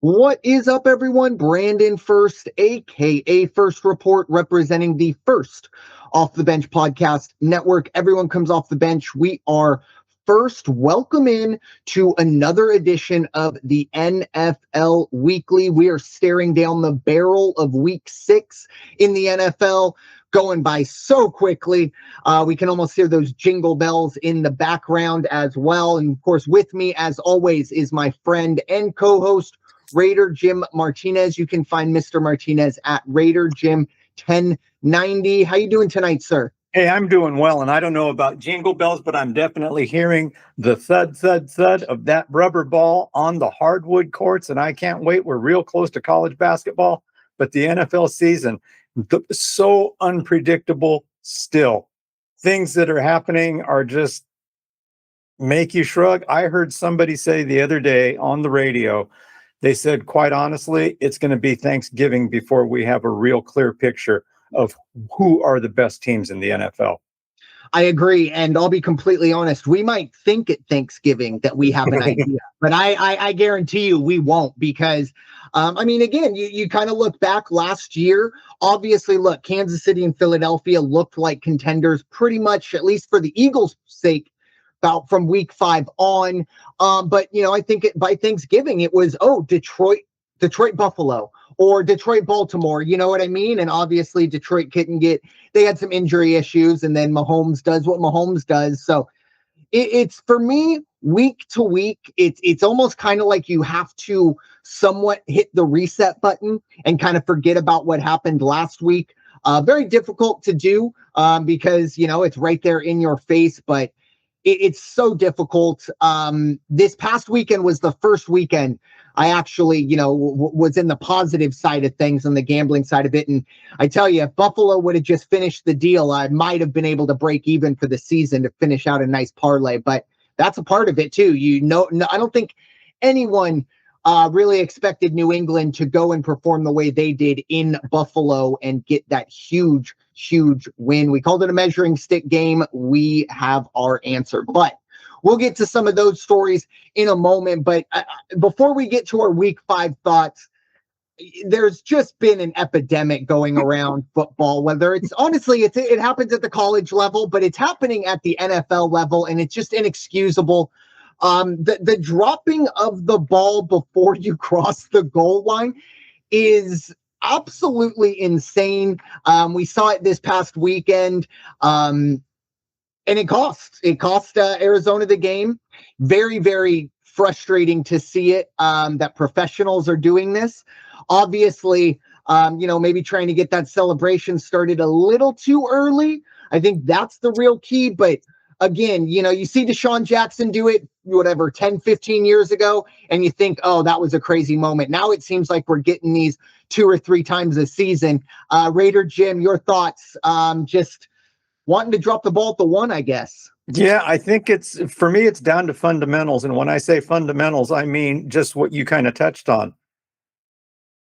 What is up, everyone? Brandon Ferst, aka First Report, representing the First Off the Bench podcast network. Everyone comes off the bench. We are first. Welcome in to another edition of the NFL Weekly. We are staring down the barrel of Week 6 in the NFL. Going by so quickly. We can almost hear those jingle bells in the background as well. And of course, with me, as always, is my friend and co-host, Raider Jim Martinez. You can find Mr. Martinez at Raider Jim 1090. How you doing tonight, sir? Hey, I'm doing well, and I don't know about jingle bells, but I'm definitely hearing the thud, thud, thud of that rubber ball on the hardwood courts, and I can't wait. We're real close to college basketball, but the NFL season, so unpredictable still. Things that are happening are just make you shrug. I heard somebody say the other day on the radio, they said, quite honestly, it's going to be Thanksgiving before we have a real clear picture of who are the best teams in the NFL. I agree. And I'll be completely honest. We might think at Thanksgiving that we have an idea, but I guarantee you we won't because, again, you kind of look back last year. Obviously, look, Kansas City and Philadelphia looked like contenders pretty much, at least for the Eagles' sake, about from week 5 on. But, I think by Thanksgiving, it was, Detroit, Buffalo, or Detroit, Baltimore, you know what I mean? And obviously Detroit they had some injury issues, and then Mahomes does what Mahomes does. So it's for me, week to week, it's almost kind of like you have to somewhat hit the reset button and kind of forget about what happened last week. Very difficult to do because, it's right there in your face, but it's so difficult. This past weekend was the first weekend I actually, was in the positive side of things on the gambling side of it. And I tell you, if Buffalo would have just finished the deal, I might have been able to break even for the season to finish out a nice parlay. But that's a part of it too. I don't think anyone really expected New England to go and perform the way they did in Buffalo and get that huge win. We called it a measuring stick game. We have our answer, but we'll get to some of those stories in a moment. But before we get to our week 5 thoughts, there's just been an epidemic going around football, whether it's honestly, it happens at the college level, but it's happening at the NFL level, and it's just inexcusable. The dropping of the ball before you cross the goal line is absolutely insane. We saw it this past weekend. And it cost Arizona the game. Very, very frustrating to see it that professionals are doing this. Obviously, maybe trying to get that celebration started a little too early. I think that's the real key. But again, you see Deshaun Jackson do it, 10, 15 years ago, and you think, oh, that was a crazy moment. Now it seems like we're getting these 2 or 3 times a season. Raider Jim, your thoughts? Just wanting to drop the ball at the 1, I guess. Yeah, I think for me, it's down to fundamentals. And when I say fundamentals, I mean just what you kind of touched on.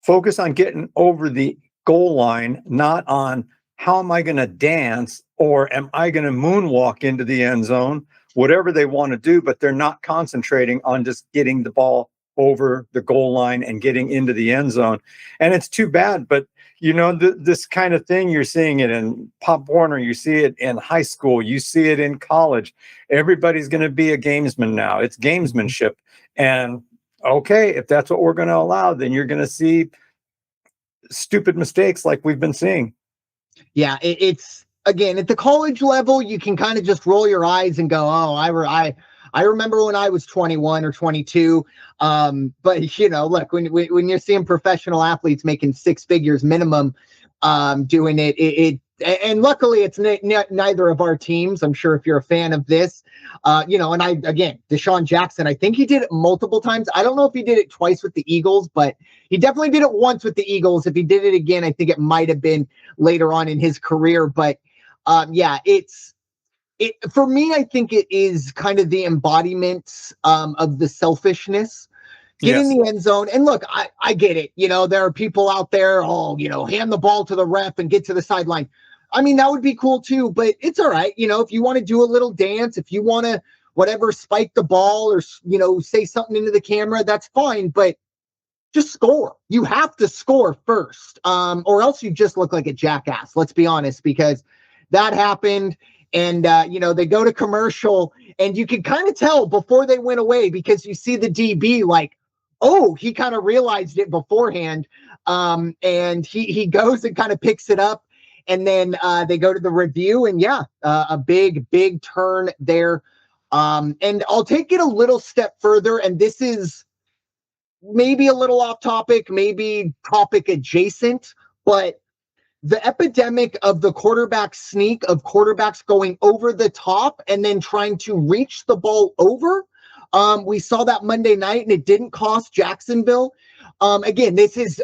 Focus on getting over the goal line, not on how am I going to dance or am I going to moonwalk into the end zone, whatever they want to do, but they're not concentrating on just getting the ball over the goal line and getting into the end zone. And it's too bad, but this kind of thing, you're seeing it in Pop Warner, you see it in high school, you see it in college. Everybody's going to be a gamesman now. It's gamesmanship. And okay, if that's what we're going to allow, then you're going to see stupid mistakes like we've been seeing. Yeah, it's again at the college level, you can kind of just roll your eyes and go, "Oh, I remember when I was 21 or 22." But look, when you're seeing professional athletes making 6 figures minimum, doing it, and luckily it's neither of our teams. I'm sure if you're a fan of this, and Deshaun Jackson, I think he did it multiple times. I don't know if he did it twice with the Eagles, but he definitely did it once with the Eagles. If he did it again, I think it might have been later on in his career. But for me, I think it is kind of the embodiment of the selfishness. Get in the end zone. And look, I get it. There are people out there, hand the ball to the ref and get to the sideline. I mean, that would be cool too, but it's all right. If you want to do a little dance, if you want to, spike the ball or, say something into the camera, that's fine. But just score. You have to score first, or else you just look like a jackass. Let's be honest, because that happened. And, they go to commercial, and you can kind of tell before they went away because you see the DB like, oh, he kind of realized it beforehand. And he goes and kind of picks it up. And then they go to the review, and a big turn there. And I'll take it a little step further. And this is maybe a little off topic, maybe topic adjacent, but the epidemic of the quarterback sneak, of quarterbacks going over the top and then trying to reach the ball over. We saw that Monday night, and it didn't cost Jacksonville. Again, this is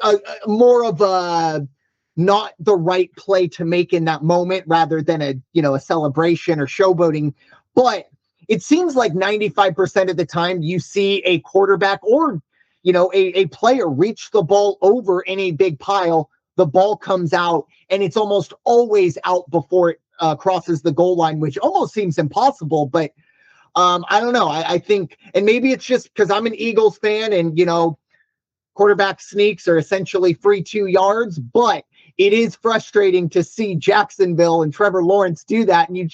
more of a not the right play to make in that moment rather than a celebration or showboating. But it seems like 95% of the time you see a quarterback or a player reach the ball over in a big pile. The ball comes out, and it's almost always out before it crosses the goal line, which almost seems impossible. But I don't know. I think, and maybe it's just because I'm an Eagles fan, and quarterback sneaks are essentially free 2 yards. But it is frustrating to see Jacksonville and Trevor Lawrence do that, and it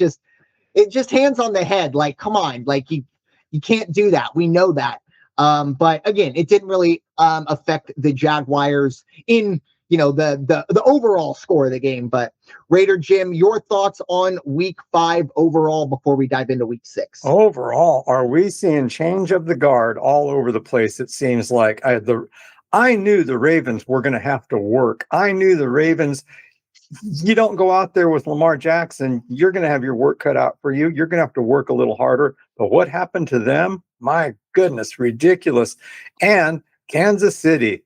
just hands on the head. Like, come on, like you can't do that. We know that. But again, it didn't really affect the Jaguars in the overall score of the game. But Raider Jim, your thoughts on week 5 overall before we dive into week 6? Overall, are we seeing change of the guard all over the place? It seems like I knew the Ravens were going to have to work. I knew the Ravens. You don't go out there with Lamar Jackson, you're going to have your work cut out for you. You're going to have to work a little harder. But what happened to them? My goodness, ridiculous. And Kansas City,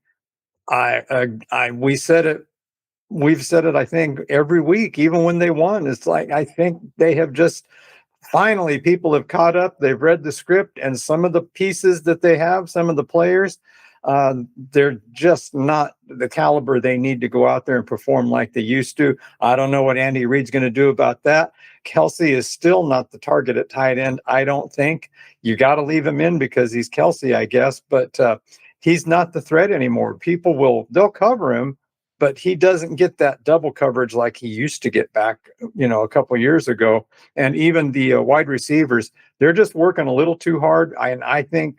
we've said it, I think, every week, even when they won. It's like, I think they have just finally, people have caught up. They've read the script, and some of the pieces that they have, some of the players, they're just not the caliber they need to go out there and perform like they used to. I don't know what Andy Reid's going to do about that. Kelsey is still not the target at tight end, I don't think. You got to leave him in because he's Kelsey, I guess, but he's not the threat anymore. They'll cover him, but he doesn't get that double coverage like he used to get back, a couple of years ago. And even the wide receivers, they're just working a little too hard. I think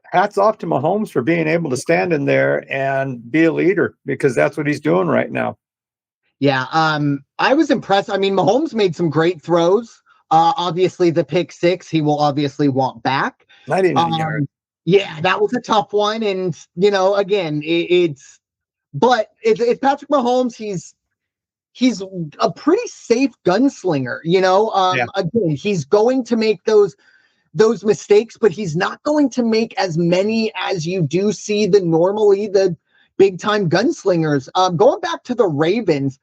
hats off to Mahomes for being able to stand in there and be a leader, because that's what he's doing right now. Yeah, I was impressed. I mean, Mahomes made some great throws. Obviously, the pick 6, he will obviously want back. 99 yards. Yeah, that was a tough one. And, again, it's Patrick Mahomes. He's a pretty safe gunslinger, Again, he's going to make those mistakes, but he's not going to make as many as you do see the big time gunslingers. Going back to the Ravens,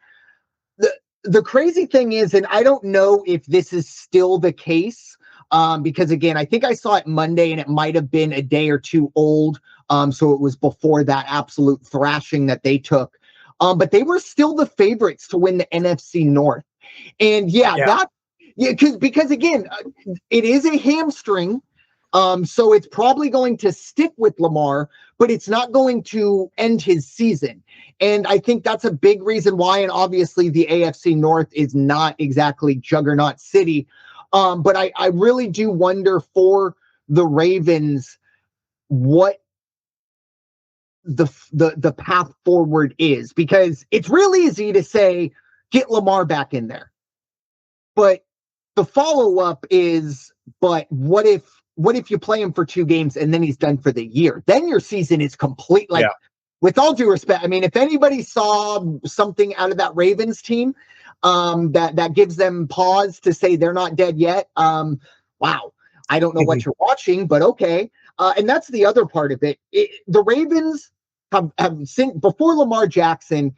the crazy thing is, and I don't know if this is still the case, because again, I think I saw it Monday, and it might have been a day or two old. So it was before that absolute thrashing that they took. But they were still the favorites to win the NFC North. And because again, it is a hamstring. So it's probably going to stick with Lamar, but it's not going to end his season. And I think that's a big reason why. And obviously the AFC North is not exactly juggernaut city. But I really do wonder for the Ravens what the path forward is, because it's real easy to say, get Lamar back in there. But the follow-up is, but what if you play him for 2 games and then he's done for the year? Then your season is complete. With all due respect, I mean, if anybody saw something out of that Ravens team that gives them pause to say they're not dead yet, wow. I don't know what you're watching, but okay. And that's the other part of it. The Ravens have seen, before Lamar Jackson,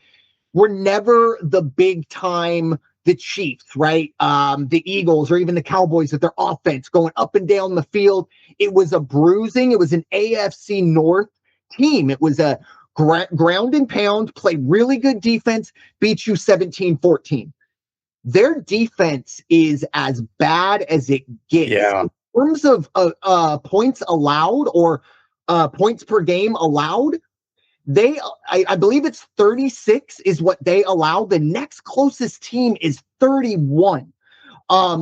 were never the big time, the Chiefs, right? The Eagles or even the Cowboys with their offense going up and down the field. It was a bruising. It was an AFC North team. It was a ground and pound, play really good defense, beat you 17-14. Their defense is as bad as it gets. Yeah. In terms of points allowed or points per game allowed. I believe it's 36 is what they allow. The next closest team is 31.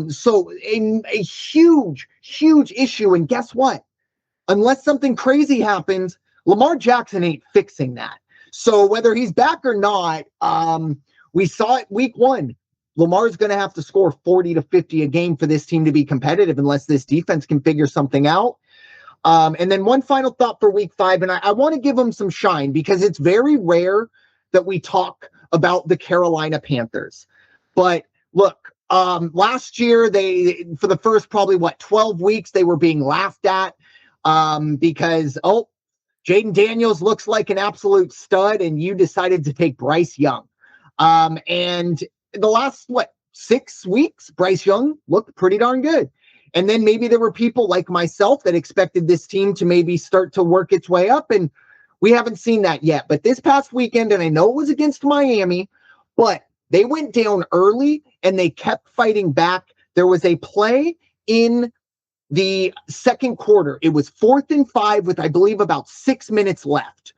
So a huge, huge issue. And guess what? Unless something crazy happens, Lamar Jackson ain't fixing that. So whether he's back or not, we saw it week 1. Lamar's going to have to score 40 to 50 a game for this team to be competitive unless this defense can figure something out. And then one final thought for week 5, and I want to give them some shine because it's very rare that we talk about the Carolina Panthers. But look, last year, they for the first probably 12 weeks, they were being laughed at because, Jaden Daniels looks like an absolute stud, and you decided to take Bryce Young. And the last, 6 weeks, Bryce Young looked pretty darn good. And then maybe there were people like myself that expected this team to maybe start to work its way up, and we haven't seen that yet. But this past weekend, and I know it was against Miami, but they went down early and they kept fighting back. There was a play in the second quarter. It was 4th and 5 with, I believe, about 6 minutes left.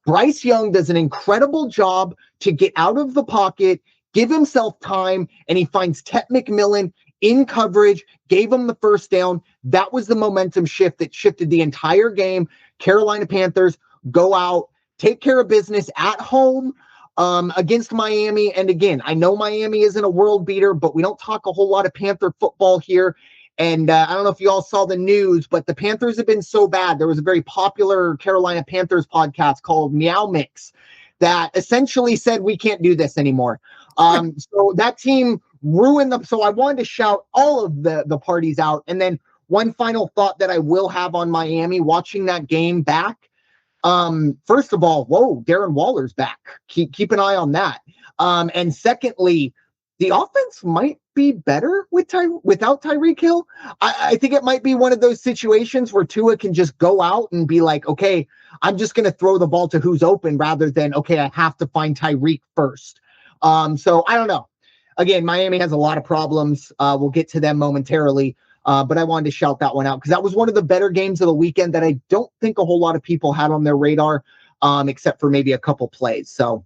Bryce Young does an incredible job to get out of the pocket, give himself time, and he finds Tet McMillan in coverage, gave him the first down. That was the momentum shift that shifted the entire game. Carolina Panthers go out, take care of business at home against Miami. And again, I know Miami isn't a world beater, but we don't talk a whole lot of Panther football here. And I don't know if you all saw the news, but the Panthers have been so bad. There was a very popular Carolina Panthers podcast called Meow Mix that essentially said, we can't do this anymore. So that team ruined them. So I wanted to shout all of the parties out. And then one final thought that I will have on Miami, watching that game back. First of all, Darren Waller's back. Keep an eye on that. And secondly, the offense might be better without Tyreek Hill. I think it might be one of those situations where Tua can just go out and be like, okay, I'm just going to throw the ball to who's open rather than, okay, I have to find Tyreek first. So I don't know. Again, Miami has a lot of problems. We'll get to them momentarily. But I wanted to shout that one out because that was one of the better games of the weekend that I don't think a whole lot of people had on their radar, except for maybe a couple plays. So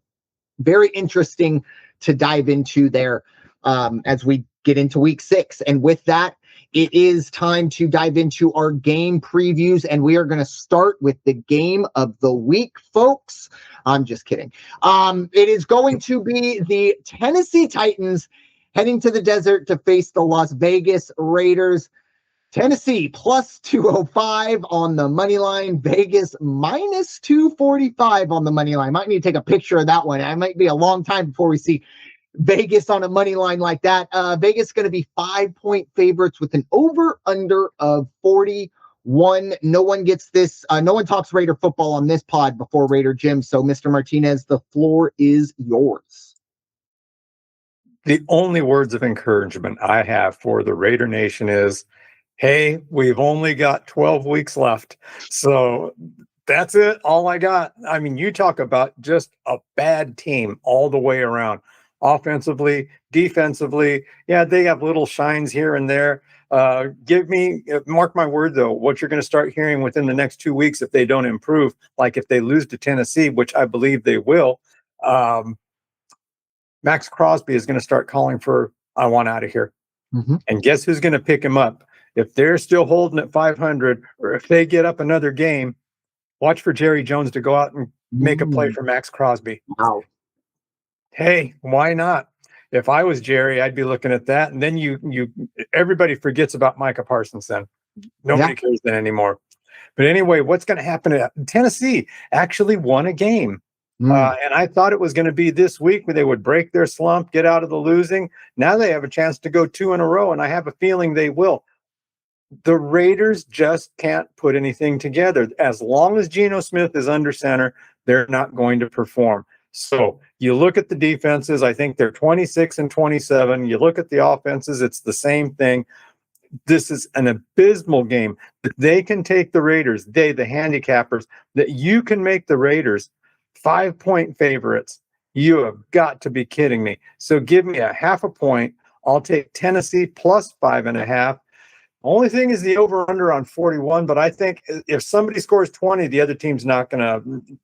very interesting to dive into there as we get into week 6. And with that, it is time to dive into our game previews, and we are going to start with the game of the week, folks. I'm just kidding. It is going to be the Tennessee Titans heading to the desert to face the Las Vegas Raiders. Tennessee plus 205 on the money line. Vegas minus 245 on the money line. Might need to take a picture of that one. It might be a long time before we see Vegas on a money line like that. Vegas going to be 5-point favorites with an over-under of 41. No one gets this. No one talks Raider football on this pod before Raider Jim. So, Mr. Martinez, the floor is yours. The only words of encouragement I have for the Raider Nation is, hey, we've only got 12 weeks left. So that's it. All I got. I mean, you talk about just a bad team all the way around. Offensively, defensively. Yeah, they have little shines here and there. Mark my word, though, what you're going to start hearing within the next 2 weeks if they don't improve, like if they lose to Tennessee, which I believe they will, Max Crosby is going to start calling for, I want out of here. Mm-hmm. And guess who's going to pick him up? If they're still holding at 500, or if they get up another game, watch for Jerry Jones to go out and make a play for Max Crosby. Wow. Hey, why not? If I was Jerry, I'd be looking at that. And then everybody forgets about Micah Parsons then. Nobody cares then anymore. But anyway, what's going to happen? Tennessee actually won a game. And I thought it was going to be this week where they would break their slump, get out of the losing. Now they have a chance to go 2 in a row, and I have a feeling they will. The Raiders just can't put anything together. As long as Geno Smith is under center, they're not going to perform. So you look at the defenses, I think they're 26 and 27. You look at the offenses, it's the same thing. This is an abysmal game. But they can take the Raiders, the handicappers, that you can make the Raiders 5-point favorites. You have got to be kidding me. So give me a 0.5 point. I'll take Tennessee plus 5.5. Only thing is the over-under on 41, but I think if somebody scores 20, the other team's not going to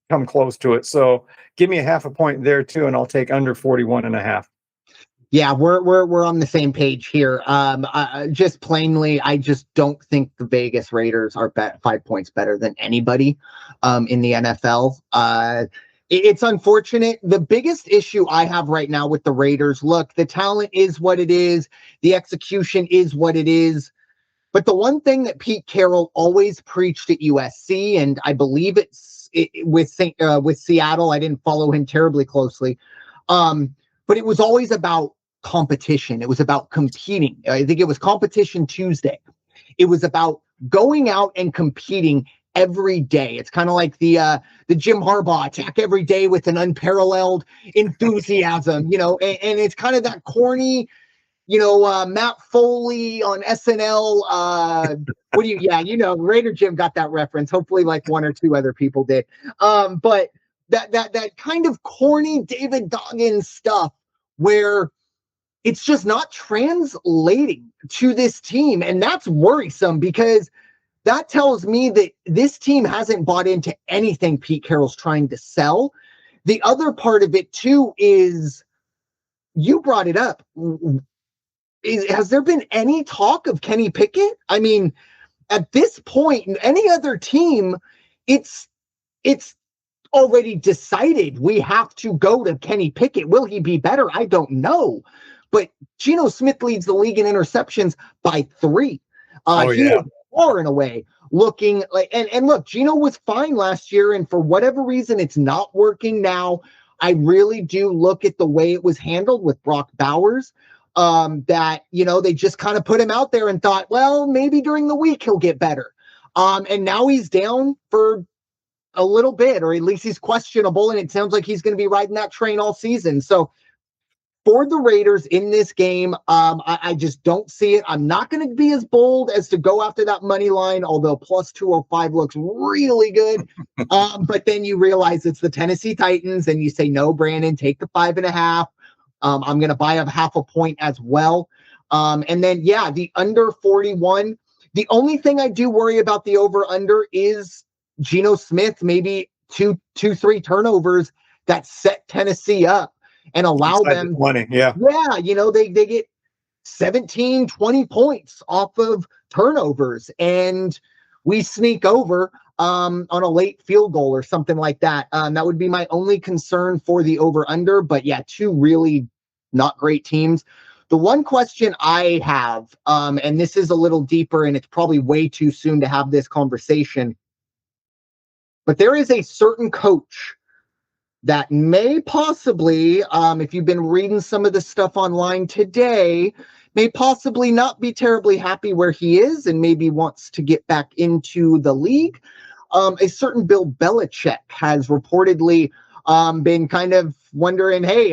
come close to it. So give me a half a point there too, and I'll take under 41.5. Yeah, we're on the same page here. Just plainly, I just don't think the Vegas Raiders are 5 points better than anybody in the NFL. It's unfortunate. The biggest issue I have right now with the Raiders, look, the talent is what it is. The execution is what it is. But the one thing that Pete Carroll always preached at USC, and I believe with Seattle, I didn't follow him terribly closely, but it was always about competition. It was about competing. I think it was Competition Tuesday. It was about going out and competing every day. It's kind of like the Jim Harbaugh attack every day with an unparalleled enthusiasm, and it's kind of that corny, Matt Foley on SNL. Raider Jim got that reference. Hopefully like one or two other people did. But that kind of corny David Goggins stuff where it's just not translating to this team. And that's worrisome because that tells me that this team hasn't bought into anything Pete Carroll's trying to sell. The other part of it too is, you brought it up. Has there been any talk of Kenny Pickett? I mean, at this point, any other team, it's already decided we have to go to Kenny Pickett. Will he be better? I don't know. But Geno Smith leads the league in interceptions by 3. He is far and away looking like, and look, Geno was fine last year, and for whatever reason, it's not working now. I really do look at the way it was handled with Brock Bowers, that, they just kind of put him out there and thought, well, maybe during the week he'll get better. And now he's down for a little bit, or at least he's questionable, and it sounds like he's going to be riding that train all season. So for the Raiders in this game, I just don't see it. I'm not going to be as bold as to go after that money line, although plus 205 looks really good. But then you realize it's the Tennessee Titans, and you say, no, Brandon, take the 5.5. I'm going to buy a half a point as well. And then, the under 41. The only thing I do worry about the over-under is Geno Smith, maybe 2-3 turnovers that set Tennessee up and allow them money. Yeah. They get 17, 20 points off of turnovers, and we sneak over on a late field goal or something like that. That would be my only concern for the over-under. But two really not great teams. The one question I have, and this is a little deeper, and it's probably way too soon to have this conversation, but there is a certain coach that may possibly, if you've been reading some of the stuff online today, may possibly not be terribly happy where he is and maybe wants to get back into the league. A certain Bill Belichick has reportedly been kind of wondering, hey,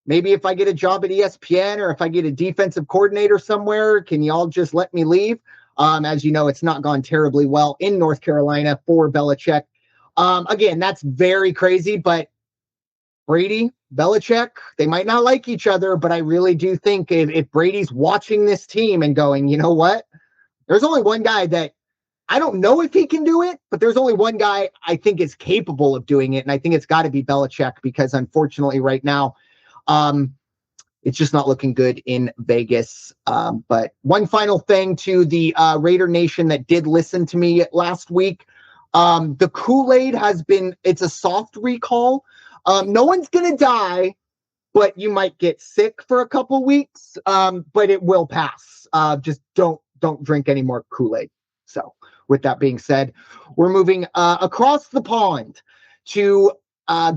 maybe if I get a job at ESPN or if I get a defensive coordinator somewhere, can y'all just let me leave? As you know, it's not gone terribly well in North Carolina for Belichick. Again, that's very crazy, but Brady, Belichick, they might not like each other, but I really do think if Brady's watching this team and going, you know what? There's only one guy that I don't know if he can do it, but there's only one guy I think is capable of doing it, and I think it's got to be Belichick, because unfortunately right now, it's just not looking good in Vegas. But one final thing to the Raider Nation that did listen to me last week. The Kool-Aid it's a soft recall. No one's going to die, but you might get sick for a couple weeks, but it will pass. Just don't drink any more Kool-Aid. So with that being said, we're moving across the pond to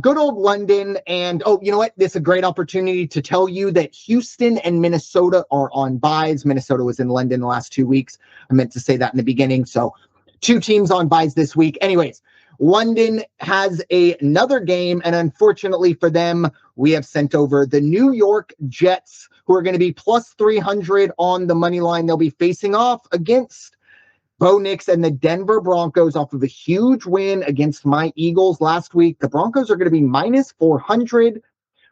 good old London. And you know what? This is a great opportunity to tell you that Houston and Minnesota are on byes. Minnesota was in London the last 2 weeks. I meant to say that in the beginning. So 2 teams on byes this week. Anyways, London has another game, and unfortunately for them, we have sent over the New York Jets, who are going to be plus 300 on the money line. They'll be facing off against Bo Nix and the Denver Broncos off of a huge win against my Eagles last week. The Broncos are going to be minus 400,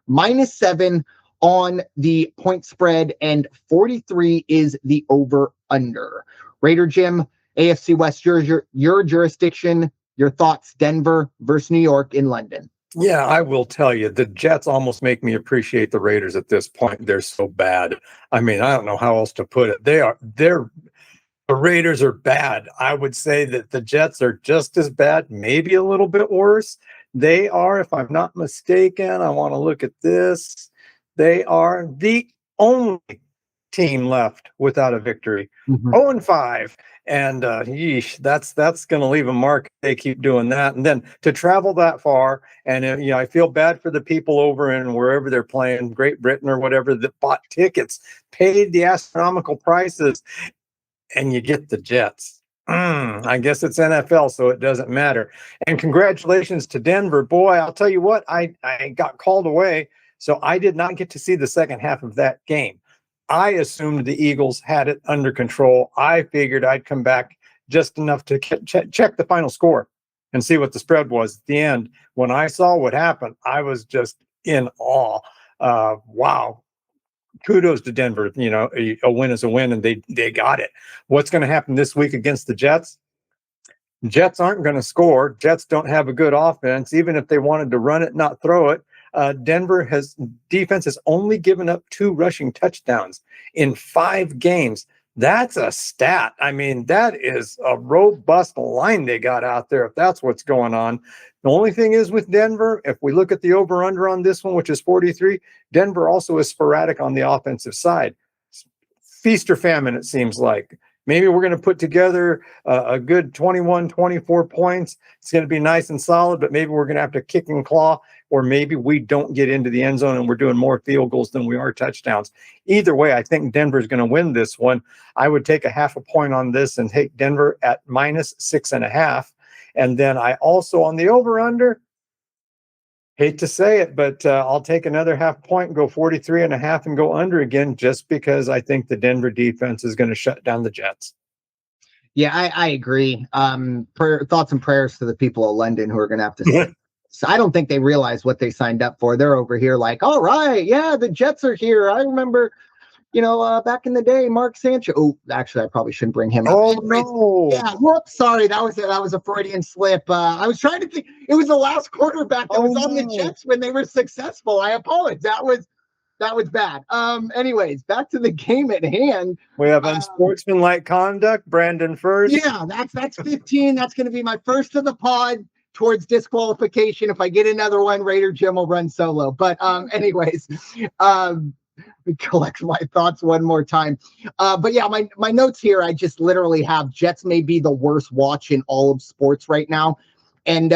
minus 7 on the point spread, and 43 is the over-under. Raider Jim, AFC West, your jurisdiction, your thoughts, Denver versus New York in London. Yeah, I will tell you, the Jets almost make me appreciate the Raiders at this point. They're so bad. I mean, I don't know how else to put it. The Raiders are bad. I would say that the Jets are just as bad, maybe a little bit worse. They are, if I'm not mistaken, I want to look at this. They are the only team left without a victory. 0-5. And yeesh, that's going to leave a mark if they keep doing that. And then to travel that far, and I feel bad for the people over in wherever they're playing, Great Britain or whatever, that bought tickets, paid the astronomical prices, and you get the Jets. I guess it's NFL, so it doesn't matter. And congratulations to Denver. Boy, I'll tell you what, I got called away, so I did not get to see the second half of that game. I assumed the Eagles had it under control. I figured I'd come back just enough to check the final score and see what the spread was at the end. When I saw what happened, I was just in awe. Wow. Kudos to Denver. A win is a win, and they got it. What's going to happen this week against the Jets? Jets aren't going to score. Jets don't have a good offense. Even if they wanted to run it, not throw it, Denver defense has only given up 2 rushing touchdowns in 5 games. That's a stat. I mean, that is a robust line they got out there, if that's what's going on. The only thing is with Denver, if we look at the over-under on this one, which is 43, Denver also is sporadic on the offensive side. Feast or famine, it seems like. Maybe we're going to put together a good 21, 24 points. It's going to be nice and solid, but maybe we're going to have to kick and claw, or maybe we don't get into the end zone and we're doing more field goals than we are touchdowns. Either way, I think Denver's going to win this one. I would take a half a point on this and take Denver at -6.5. And then I also, on the over-under, hate to say it, but I'll take another half point and go 43.5 and go under again, just because I think the Denver defense is going to shut down the Jets. Yeah, I agree. Thoughts and prayers to the people of London who are going to have to. So I don't think they realize what they signed up for. They're over here like, all right, yeah, the Jets are here. I remember, back in the day, Mark Sanchez. Oh, actually, I probably shouldn't bring him up. Oh, no. Yeah, whoops, sorry. That was a Freudian slip. I was trying to think. It was the last quarterback that was on the Jets when they were successful. I apologize. That was bad. Anyways, back to the game at hand. We have unsportsmanlike conduct, Brandon Ferst. Yeah, that's 15. That's going to be my first of the pod towards disqualification. If I get another one, Raider Jim will run solo. But anyways, collect my thoughts one more time. But yeah, my notes here, I just literally have Jets may be the worst watch in all of sports right now. And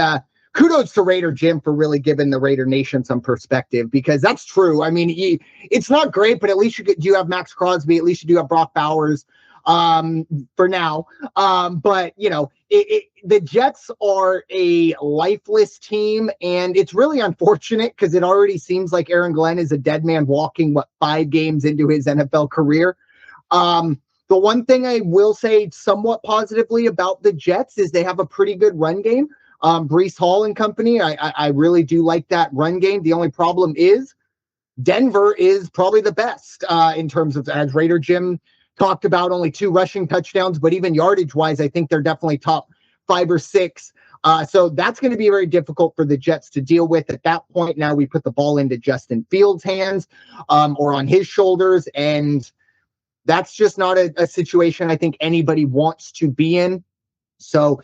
kudos to Raider Jim for really giving the Raider Nation some perspective, because that's true. I mean, it's not great, but at least you have Max Crosby. At least you do have Brock Bowers for now. But the Jets are a lifeless team, and it's really unfortunate because it already seems like Aaron Glenn is a dead man walking 5 games into his NFL career. The one thing I will say somewhat positively about the Jets is they have a pretty good run game. Breece Hall and company, I really do like that run game. The only problem is Denver is probably the best in terms of, as Raider Jim talked about, only 2 rushing touchdowns, but even yardage wise, I think they're definitely top 5 or 6. So that's going to be very difficult for the Jets to deal with. At that point, now we put the ball into Justin Fields' hands or on his shoulders, and that's just not a situation I think anybody wants to be in. So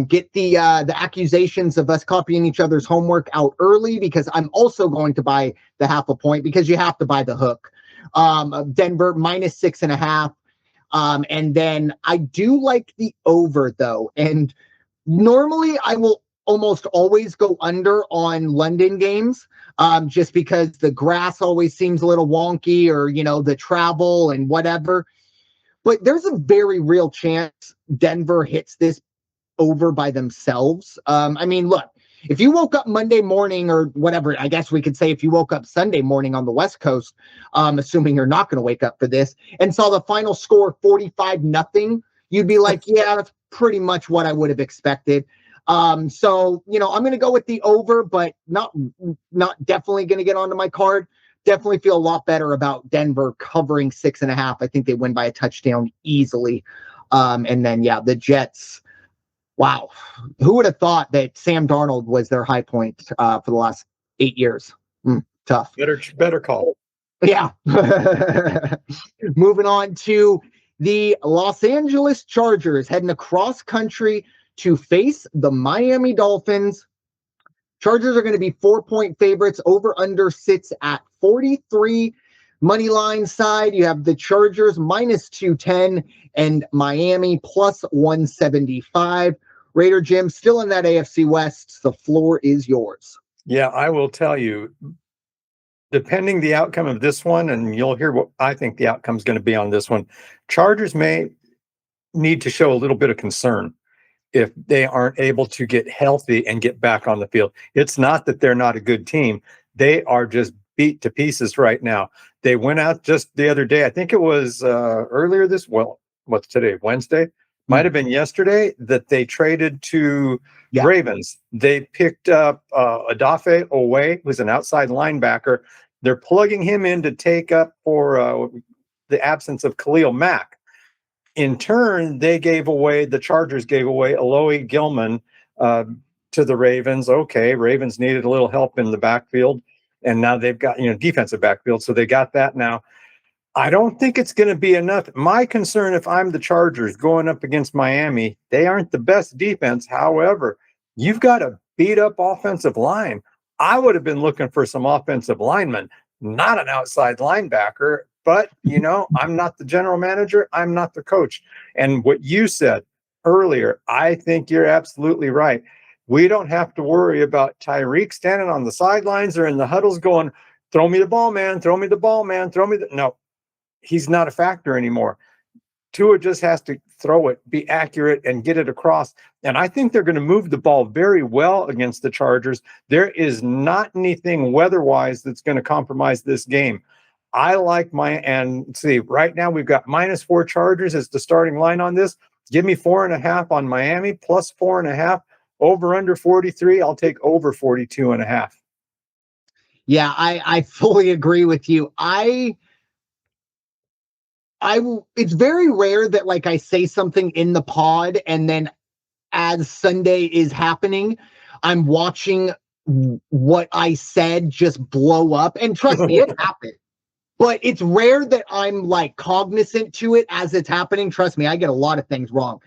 get the accusations of us copying each other's homework out early, because I'm also going to buy the half a point, because you have to buy the hook. Denver -6.5. And then I do like the over, though. And normally I will almost always go under on London games, just because the grass always seems a little wonky, or, the travel and whatever. But there's a very real chance Denver hits this over by themselves. I mean, look, if you woke up Monday morning, or whatever, I guess we could say if you woke up Sunday morning on the West Coast, assuming you're not going to wake up for this, and saw the final score 45-0, you'd be like, yeah, that's pretty much what I would have expected. So, I'm going to go with the over, but not definitely going to get onto my card. definitely feel a lot better about Denver covering 6.5. I think they win by a touchdown easily. And then, yeah, the Jets. Wow. Who would have thought that Sam Darnold was their high point for the last 8 years? Tough. Better call. Yeah. Moving on to the Los Angeles Chargers heading across country to face the Miami Dolphins. Chargers are going to be 4-point favorites. Over under sits at 43. Money line side, you have the Chargers minus 210 and Miami plus 175. Raider Jim, still in that AFC West. The floor is yours. Yeah, I will tell you, depending the outcome of this one, and you'll hear what I think the outcome is going to be on this one, Chargers may need to show a little bit of concern if they aren't able to get healthy and get back on the field. It's not that they're not a good team. They are just beat to pieces right now. They went out just the other day. I think it was earlier what's today? Wednesday? Might have been yesterday that they traded to Ravens. They picked up Odafe Owe, who's an outside linebacker. They're plugging him in to take up for the absence of Khalil Mack. In turn, the Chargers gave away Aloy Gilman to the Ravens. Okay, Ravens needed a little help in the backfield, and now they've got, defensive backfield, so they got that now. I don't think it's going to be enough. My concern, if I'm the Chargers going up against Miami, they aren't the best defense. However, you've got a beat-up offensive line. I would have been looking for some offensive linemen, not an outside linebacker. But, I'm not the general manager. I'm not the coach. And what you said earlier, I think you're absolutely right. We don't have to worry about Tyreek standing on the sidelines or in the huddles going, throw me the ball, man, throw me the ball, man, No, he's not a factor anymore. Tua just has to throw it, be accurate, and get it across. And I think they're going to move the ball very well against the Chargers. There is not anything weather-wise that's going to compromise this game. I like right now we've got -4 Chargers as the starting line on this. Give me 4.5 on Miami, plus 4.5, over under 43. I'll take over 42.5. Yeah, I fully agree with you. It's very rare that I say something in the pod and then as Sunday is happening, I'm watching what I said just blow up. And trust me, it happened. But it's rare that I'm cognizant to it as it's happening. Trust me, I get a lot of things wrong.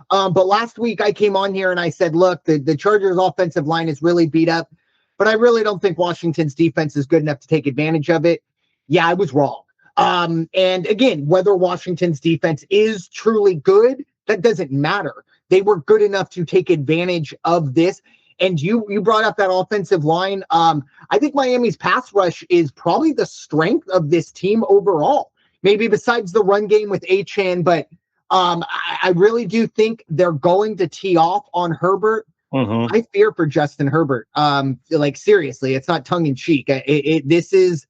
But last week I came on here and I said, look, the Chargers offensive line is really beat up, but I really don't think Washington's defense is good enough to take advantage of it. Yeah, I was wrong. And again, whether Washington's defense is truly good, that doesn't matter. They were good enough to take advantage of this. And you brought up that offensive line. I think Miami's pass rush is probably the strength of this team overall. Maybe besides the run game with Achane, but I really do think they're going to tee off on Herbert. Mm-hmm. I fear for Justin Herbert. Seriously, it's not tongue in cheek. This is,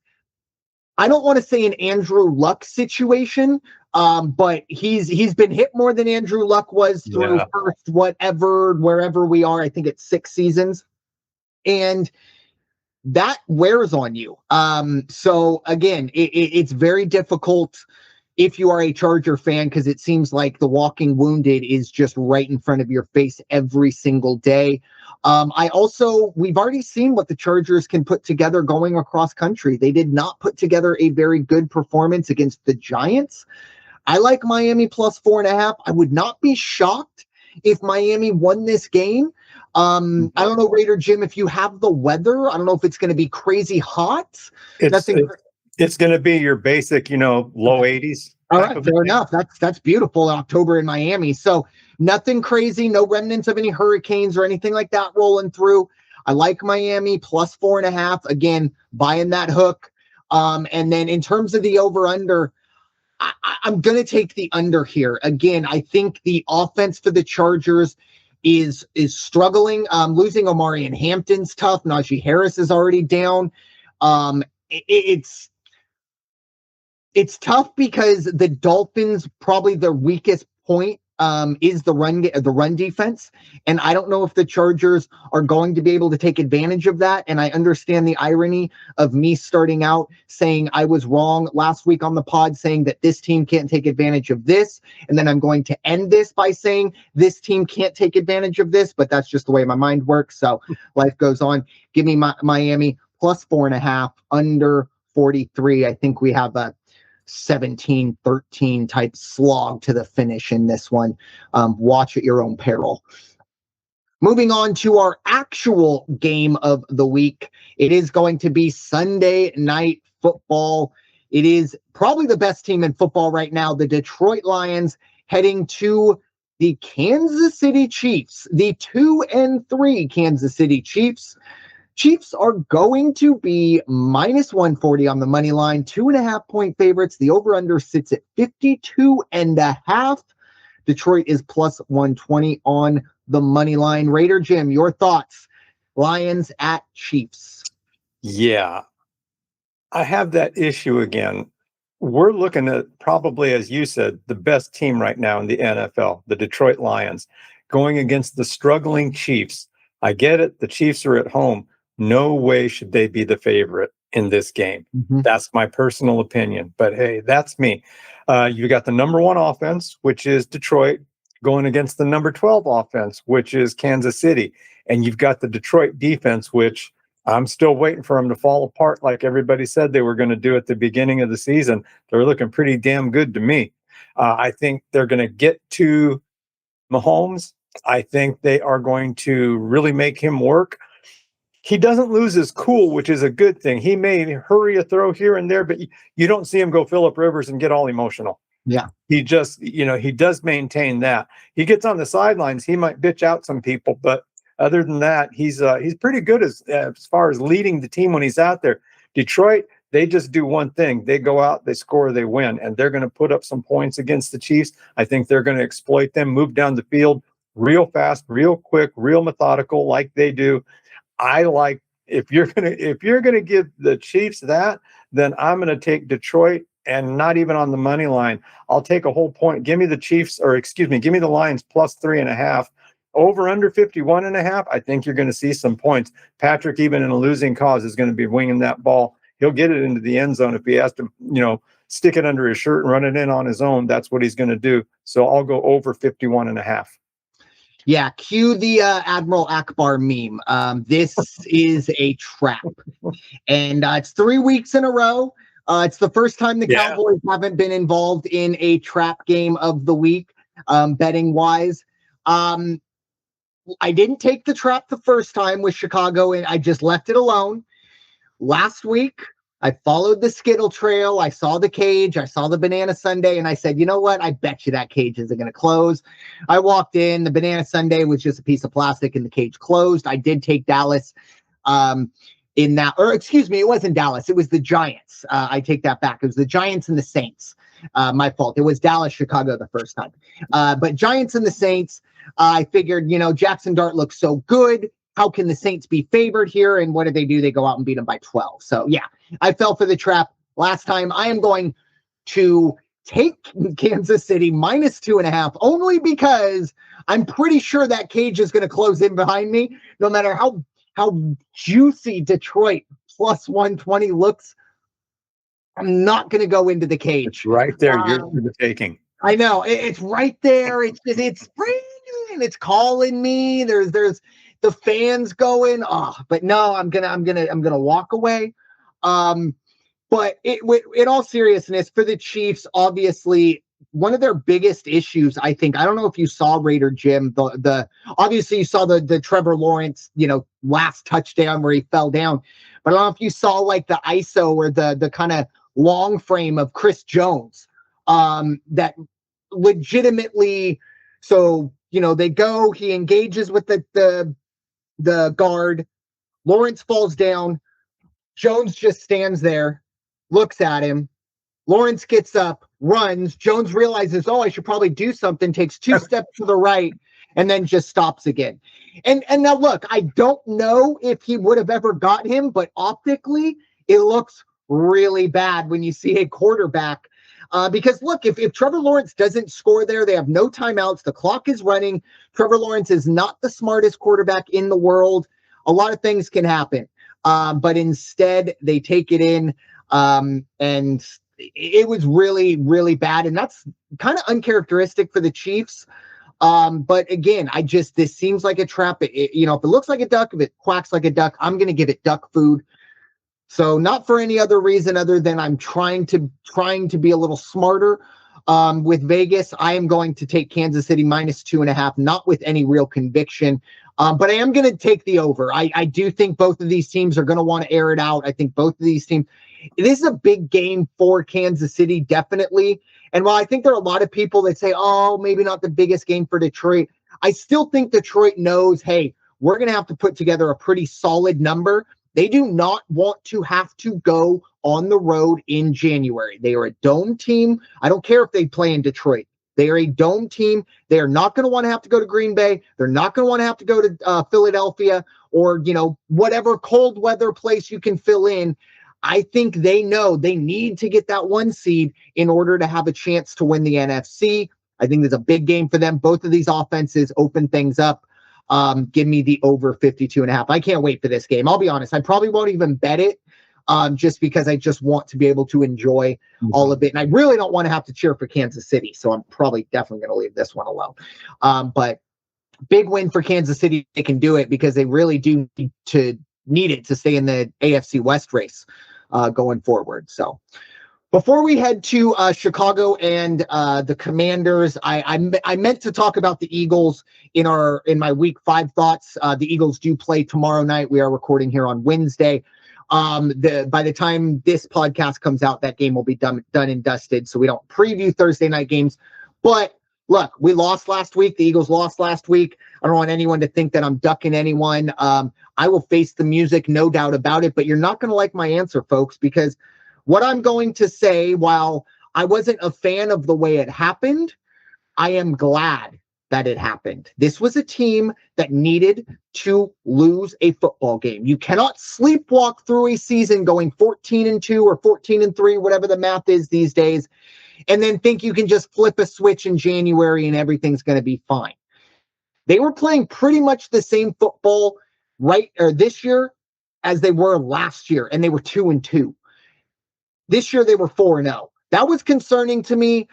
I don't want to say an Andrew Luck situation, but he's been hit more than Andrew Luck was through first wherever we are. I think it's 6 seasons, and that wears on you. So again, it's very difficult if you are a Charger fan, because it seems like the walking wounded is just right in front of your face every single day. We've already seen what the Chargers can put together going across country. They did not put together a very good performance against the Giants. I like Miami plus 4.5. I would not be shocked if Miami won this game. I don't know, Raider Jim, if you have the weather. I don't know if it's going to be crazy hot. It's going to be your basic, low 80s. All right, fair enough. That's beautiful in October in Miami. So nothing crazy, no remnants of any hurricanes or anything like that rolling through. I like Miami plus 4.5. Again, buying that hook. And then in terms of the over-under, I'm going to take the under here. Again, I think the offense for the Chargers is struggling. Losing Omari and Hampton's tough. Najee Harris is already down. It's tough because the Dolphins, probably their weakest point is the run defense. And I don't know if the Chargers are going to be able to take advantage of that. And I understand the irony of me starting out saying I was wrong last week on the pod, saying that this team can't take advantage of this. And then I'm going to end this by saying this team can't take advantage of this, but that's just the way my mind works. So life goes on. Give me Miami plus 4.5, under 43. I think we have a 17-13 type slog to the finish in this one. Watch at your own peril. Moving on to our actual game of the week. It is going to be Sunday Night Football. It is probably the best team in football right now, the Detroit Lions, heading to the Kansas City Chiefs, the 2-3 Kansas City Chiefs. Chiefs are going to be minus 140 on the money line, 2.5-point favorites. The over-under sits at 52.5. Detroit is plus 120 on the money line. Raider Jim, your thoughts? Lions at Chiefs. Yeah, I have that issue again. We're looking at probably, as you said, the best team right now in the NFL, the Detroit Lions, going against the struggling Chiefs. I get it. The Chiefs are at home. No way should they be the favorite in this game. Mm-hmm. That's my personal opinion. But hey, that's me. You got the number 1 offense, which is Detroit, going against the number 12 offense, which is Kansas City. And you've got the Detroit defense, which I'm still waiting for them to fall apart like everybody said they were going to do at the beginning of the season. They're looking pretty damn good to me. I think they're going to get to Mahomes. I think they are going to really make him work. He doesn't lose his cool, which is a good thing. He may hurry a throw here and there, but you don't see him go Phillip Rivers and get all emotional. Yeah. He just, he does maintain that. He gets on the sidelines. He might bitch out some people, but other than that, he's pretty good as far as leading the team when he's out there. Detroit, they just do one thing. They go out, they score, they win, and they're going to put up some points against the Chiefs. I think they're going to exploit them, move down the field real fast, real quick, real methodical like they do. I like if you're gonna give the Chiefs that, then I'm gonna take Detroit, and not even on the money line. I'll take a whole point. Give me the Chiefs, give me the Lions plus 3.5. Over under 51.5. I think you're going to see some points. Patrick, even in a losing cause, is going to be winging that ball. He'll get it into the end zone if he has to, stick it under his shirt and run it in on his own. That's what he's going to do. So I'll go over 51.5. Yeah, cue the Admiral Akbar meme. This is a trap. And it's 3 weeks in a row. It's the first time the Cowboys haven't been involved in a trap game of the week, betting-wise. I didn't take the trap the first time with Chicago, and I just left it alone. Last week, I followed the Skittle trail. I saw the cage. I saw the banana sundae, and I said, you know what? I bet you that cage isn't going to close. I walked in. The banana sundae was just a piece of plastic, and the cage closed. I did take Dallas in that, or excuse me, it wasn't Dallas. It was the Giants. I take that back. It was the Giants and the Saints. My fault. It was Dallas, Chicago the first time. But Giants and the Saints, I figured, Jackson Dart looks so good. How can the Saints be favored here? And what do? They go out and beat them by 12. So, yeah, I fell for the trap last time. I am going to take Kansas City minus 2.5, only because I'm pretty sure that cage is going to close in behind me, no matter how juicy Detroit plus 120 looks. I'm not going to go into the cage. It's right there. You're the taking. I know it's right there. It's ringing. It's calling me. There's the fans going. But no, I'm gonna walk away. But in all seriousness, for the Chiefs, obviously one of their biggest issues, I think. I don't know if you saw Raider Jim. Obviously you saw the Trevor Lawrence, last touchdown where he fell down. But I don't know if you saw like the ISO or the kind of long frame of Chris Jones. That legitimately, so they go, he engages with the guard, Lawrence falls down, Jones just stands there, looks at him, Lawrence gets up, runs, Jones realizes, I should probably do something, takes 2 steps to the right, and then just stops again. And now look, I don't know if he would have ever got him, but optically it looks really bad when you see a quarterback Because look, if Trevor Lawrence doesn't score there, they have no timeouts. The clock is running. Trevor Lawrence is not the smartest quarterback in the world. A lot of things can happen. But instead, they take it in. And it was really, really bad. And that's kind of uncharacteristic for the Chiefs. But again, this seems like a trap. If it looks like a duck, if it quacks like a duck, I'm going to give it duck food. So not for any other reason other than I'm trying to be a little smarter. With Vegas, I am going to take Kansas City -2.5, not with any real conviction. But I am going to take the over. I do think both of these teams are going to want to air it out. I think both of these teams, this is a big game for Kansas City, definitely. And while I think there are a lot of people that say, oh, maybe not the biggest game for Detroit, I still think Detroit knows, hey, we're going to have to put together a pretty solid number. They do not want to have to go on the road in January. They are a dome team. I don't care if they play in Detroit. They are a dome team. They are not going to want to have to go to Green Bay. They're not going to want to have to go to Philadelphia or, whatever cold weather place you can fill in. I think they know they need to get that 1 seed in order to have a chance to win the NFC. I think there's a big game for them. Both of these offenses open things up. Give me the over 52.5. I can't wait for this game. I'll be honest. I probably won't even bet it just because I just want to be able to enjoy all of it. And I really don't want to have to cheer for Kansas City. So I'm probably definitely going to leave this one alone. But big win for Kansas City. They can do it because they really do need it to stay in the AFC West race going forward. So before we head to Chicago and the Commanders, I meant to talk about the Eagles in my Week 5 thoughts. The Eagles do play tomorrow night. We are recording here on Wednesday. By the time this podcast comes out, that game will be done and dusted. So we don't preview Thursday night games. But look, we lost last week. The Eagles lost last week. I don't want anyone to think that I'm ducking anyone. I will face the music, no doubt about it. But you're not going to like my answer, folks, because what I'm going to say, while I wasn't a fan of the way it happened, I am glad that it happened. This was a team that needed to lose a football game. You cannot sleepwalk through a season going 14-2 or 14-3, whatever the math is these days, and then think you can just flip a switch in January and everything's going to be fine. They were playing pretty much the same football this year as they were last year, and they were 2-2. This year, they were 4-0. That was concerning to me.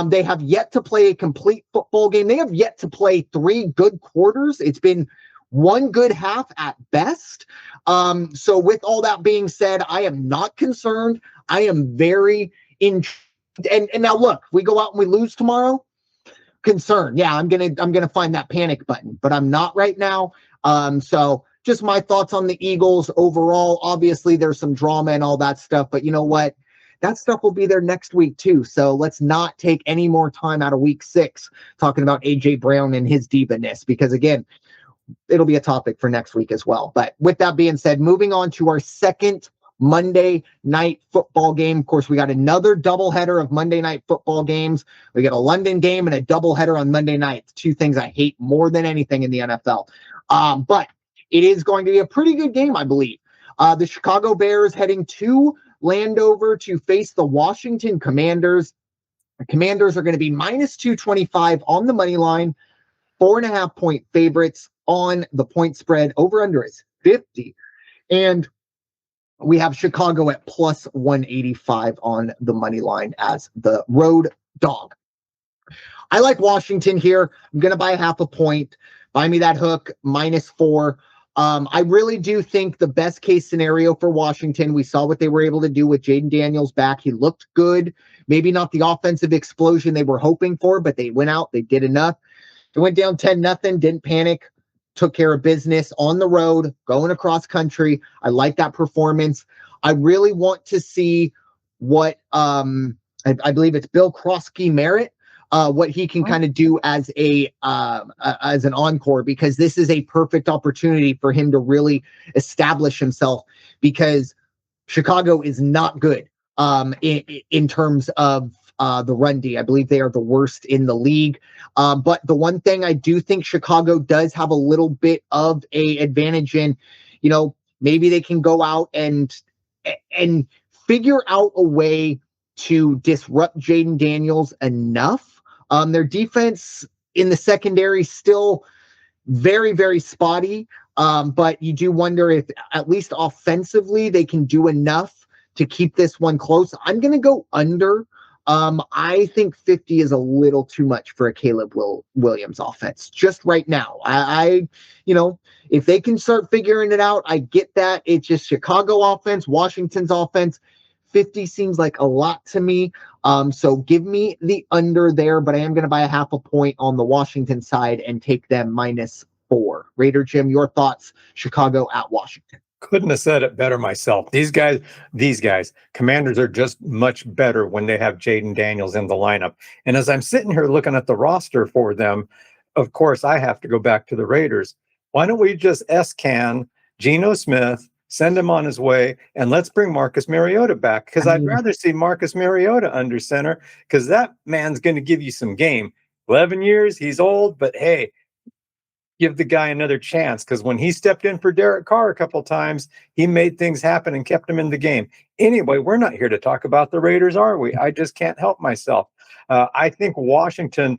They have yet to play a complete football game. They have yet to play 3 good quarters. It's been 1 good half at best. So with all that being said, I am not concerned. I am very intrigued. And now look, we go out and we lose tomorrow. Concern. Yeah, I'm gonna find that panic button, but I'm not right now. So just my thoughts on the Eagles overall. Obviously, there's some drama and all that stuff, but you know what? That stuff will be there next week too. So let's not take any more time out of Week 6 talking about AJ Brown and his diva-ness, because again, it'll be a topic for next week as well. But with that being said, moving on to our second Monday night football game. Of course, we got another doubleheader of Monday night football games. We got a London game and a doubleheader on Monday night. 2 things I hate more than anything in the NFL. But it is going to be a pretty good game, I believe. The Chicago Bears heading to Landover to face the Washington Commanders. The Commanders are going to be -225 on the money line, 4.5 point favorites on the point spread. Over under is 50. And we have Chicago at +185 on the money line as the road dog. I like Washington here. I'm going to buy 0.5 point. Buy me that hook, -4. I really do think the best case scenario for Washington, we saw what they were able to do with Jaden Daniels back. He looked good. Maybe not the offensive explosion they were hoping for, but they went out. They did enough. They went down 10-0, didn't panic, took care of business on the road, going across country. I like that performance. I really want to see what I believe it's Bill Krosky-Merritt, what he can kind of do as an encore, because this is a perfect opportunity for him to really establish himself, because Chicago is not good in terms of the run D. I believe they are the worst in the league. But the one thing I do think Chicago does have a little bit of a advantage in, maybe they can go out and figure out a way to disrupt Jaden Daniels enough. Their defense in the secondary still very, very spotty. But you do wonder if at least offensively they can do enough to keep this one close. I'm going to go under. I think 50 is a little too much for a Caleb Williams offense just right now. If they can start figuring it out, I get that. It's just Chicago offense, Washington's offense. 50 seems like a lot to me. So give me the under there, but I am going to buy a half a point on the Washington side and take them -4. Raider Jim, your thoughts, Chicago at Washington. Couldn't have said it better myself. These guys, Commanders are just much better when they have Jaden Daniels in the lineup. And as I'm sitting here looking at the roster for them, of course, I have to go back to the Raiders. Why don't we just S-can Geno Smith, send him on his way, and let's bring Marcus Mariota back? Because I'd rather see Marcus Mariota under center, because that man's going to give you some game. 11 years, he's old, but hey, give the guy another chance, because when he stepped in for Derek Carr a couple times, he made things happen and kept him in the game. Anyway, we're not here to talk about the Raiders, are we? I just can't help myself. I think Washington,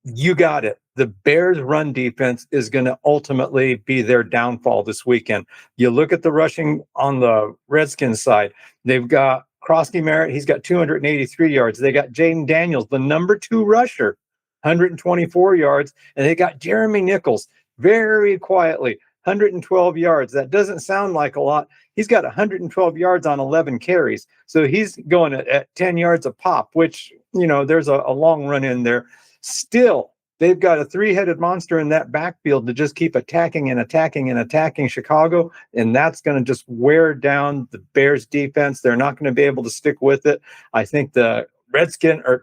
you got it. The Bears' run defense is going to ultimately be their downfall this weekend. You look at the rushing on the Redskins side. They've got Krosky Merritt. He's got 283 yards. They got Jaden Daniels, the number 2 rusher, 124 yards. And they got Jeremy Nichols, very quietly, 112 yards. That doesn't sound like a lot. He's got 112 yards on 11 carries. So he's going at 10 yards a pop, which, there's a long run in there. Still, they've got a 3-headed monster in that backfield to just keep attacking and attacking and attacking Chicago, and that's going to just wear down the Bears defense. They're not going to be able to stick with it. I think the Redskins are,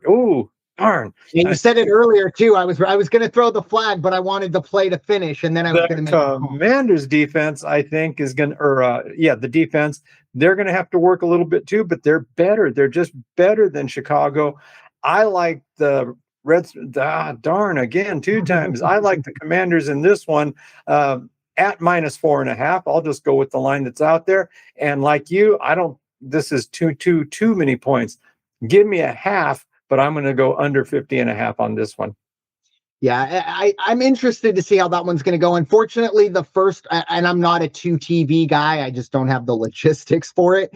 darn. And you said it earlier too. I was going to throw the flag, but I wanted the play to finish, and then I was going to make the Commanders defense, I think, is going to, the defense, they're going to have to work a little bit too, but they're better. They're just better than Chicago. I like the darn, again, 2 times. I like the Commanders in this one at -4.5. I'll just go with the line that's out there. And like you, this is too many points. Give me a half, but I'm going to go under 50.5 on this one. Yeah, I'm interested to see how that one's going to go. Unfortunately, the first, and I'm not a 2 TV guy. I just don't have the logistics for it.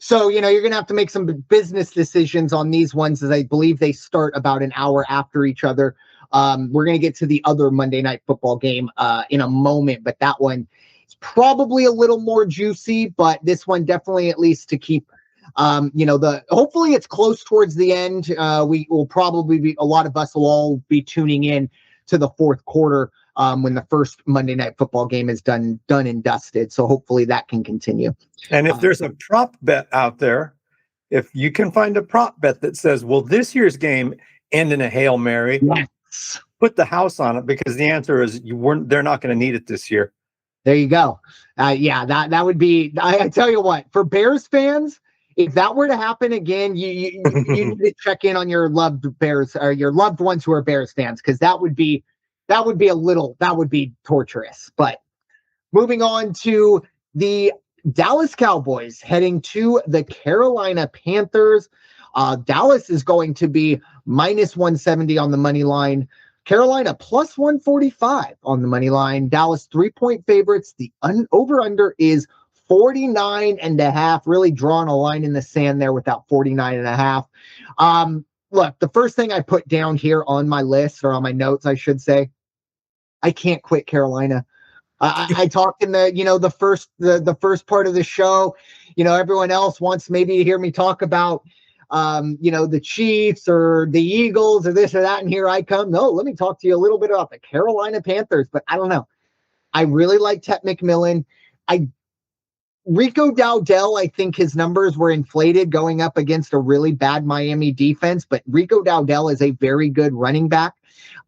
So, you're going to have to make some business decisions on these ones, as I believe they start about an hour after each other. We're going to get to the other Monday Night Football game in a moment, but that one is probably a little more juicy, but this one definitely at least to keep, hopefully it's close towards the end. We will probably a lot of us will all be tuning in to the fourth quarter when the first Monday Night Football game is done and dusted. So hopefully that can continue. And if there's a prop bet out there, if you can find a prop bet that says, will this year's game end in a Hail Mary? Yes. Put the house on it, because the answer is they're not going to need it this year. There you go. That would be, I tell you what, for Bears fans, if that were to happen again, you need to check in on your loved Bears or your loved ones who are Bears fans, because that would be torturous. But moving on to the Dallas Cowboys heading to the Carolina Panthers. Dallas is going to be -170 on the money line. Carolina +145 on the money line. Dallas 3-point favorites. The over-under is 49.5. Really drawing a line in the sand there without 49.5. Look, the first thing I put down here on my list, or on my notes, I should say, I can't quit Carolina. I talked in the first part of the show. Everyone else wants maybe to hear me talk about the Chiefs or the Eagles or this or that, and here I come. No, let me talk to you a little bit about the Carolina Panthers. But I don't know. I really like Tet McMillan. Rico Dowdell, I think his numbers were inflated going up against a really bad Miami defense, but Rico Dowdell is a very good running back.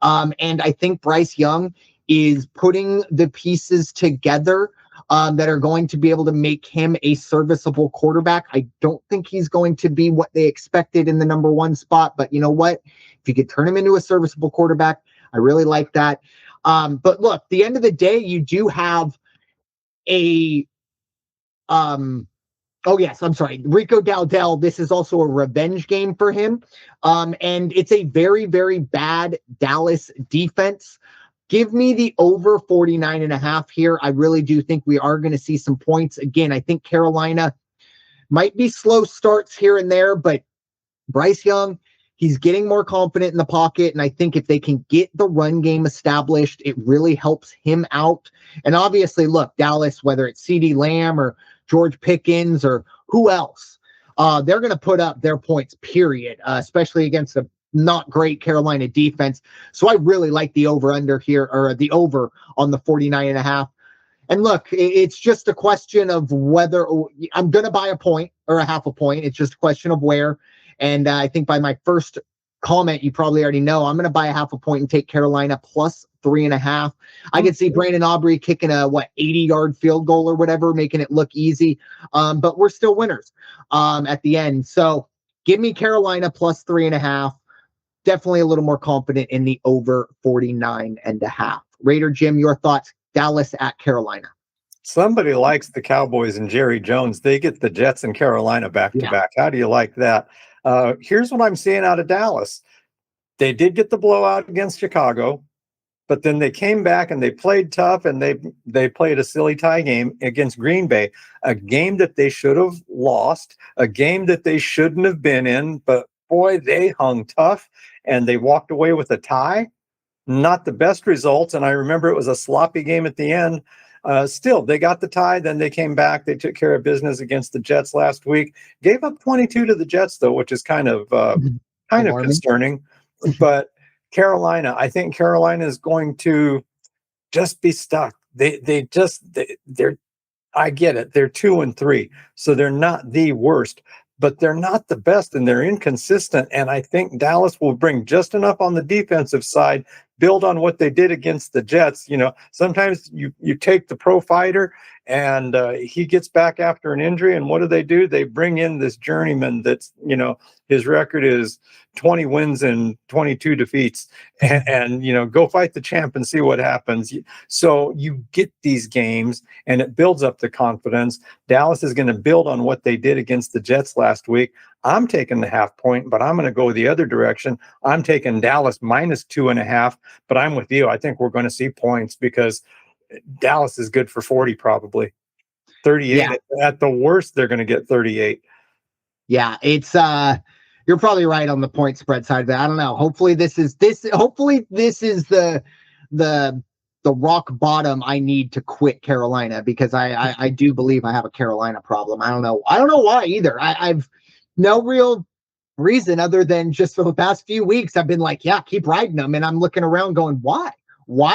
And I think Bryce Young is putting the pieces together that are going to be able to make him a serviceable quarterback. I don't think he's going to be what they expected in the number 1 spot, but you know what? If you could turn him into a serviceable quarterback, I really like that. But look, the end of the day, you do have a Oh, yes. I'm sorry. Rico Dowdell. This is also a revenge game for him. And it's a very, very bad Dallas defense. Give me the over 49.5 here. I really do think we are going to see some points. Again, I think Carolina might be slow starts here and there, but Bryce Young, he's getting more confident in the pocket. And I think if they can get the run game established, it really helps him out. And obviously, look, Dallas, whether it's CeeDee Lamb or George Pickens or who else, they're going to put up their points, period, especially against a not great Carolina defense. So I really like the over under here, or the over on the 49.5. And look, it's just a question of whether I'm going to buy a point or a half a point. It's just a question of where. And I think by my first comment, you probably already know I'm going to buy a half a point and take Carolina plus 3.5. I could see Brandon Aubrey kicking a 80-yard field goal or whatever, making it look easy. But we're still winners at the end. So give me Carolina plus 3.5. Definitely a little more confident in the over 49.5. Raider Jim, your thoughts? Dallas at Carolina. Somebody likes the Cowboys and Jerry Jones. They get the Jets and Carolina back to back. How do you like that? Here's what I'm seeing out of Dallas. They did get the blowout against Chicago, but then they came back and they played tough, and they played a silly tie game against Green Bay, a game that they should have lost, a game that they shouldn't have been in, but boy, they hung tough and they walked away with a tie. Not the best results, and I remember it was a sloppy game at the end. Still, they got the tie, then they came back. They took care of business against the Jets last week. Gave up 22 to the Jets, though, which is kind of concerning. But Carolina, I think Carolina is going to just be stuck. They're I get it. They're 2-3, so they're not the worst, but they're not the best, and they're inconsistent. And I think Dallas will bring just enough on the defensive side, build on what they did against the Jets. Sometimes you take the pro fighter and he gets back after an injury, and what do? They bring in this journeyman that's, his record is 20 wins and 22 defeats, and go fight the champ and see what happens. So you get these games and it builds up the confidence. Dallas is going to build on what they did against the Jets last week. I'm taking the half point, but I'm going to go the other direction. I'm taking Dallas minus 2.5, but I'm with you. I think we're going to see points because Dallas is good for 40, probably 38. Yeah. At the worst, they're going to get 38. Yeah, it's you're probably right on the point spread side, but I don't know. Hopefully this is the rock bottom I need to quit Carolina, because I do believe I have a Carolina problem. I don't know why either. I've no real reason other than just for the past few weeks I've been like, yeah, keep riding them, and I'm looking around going, why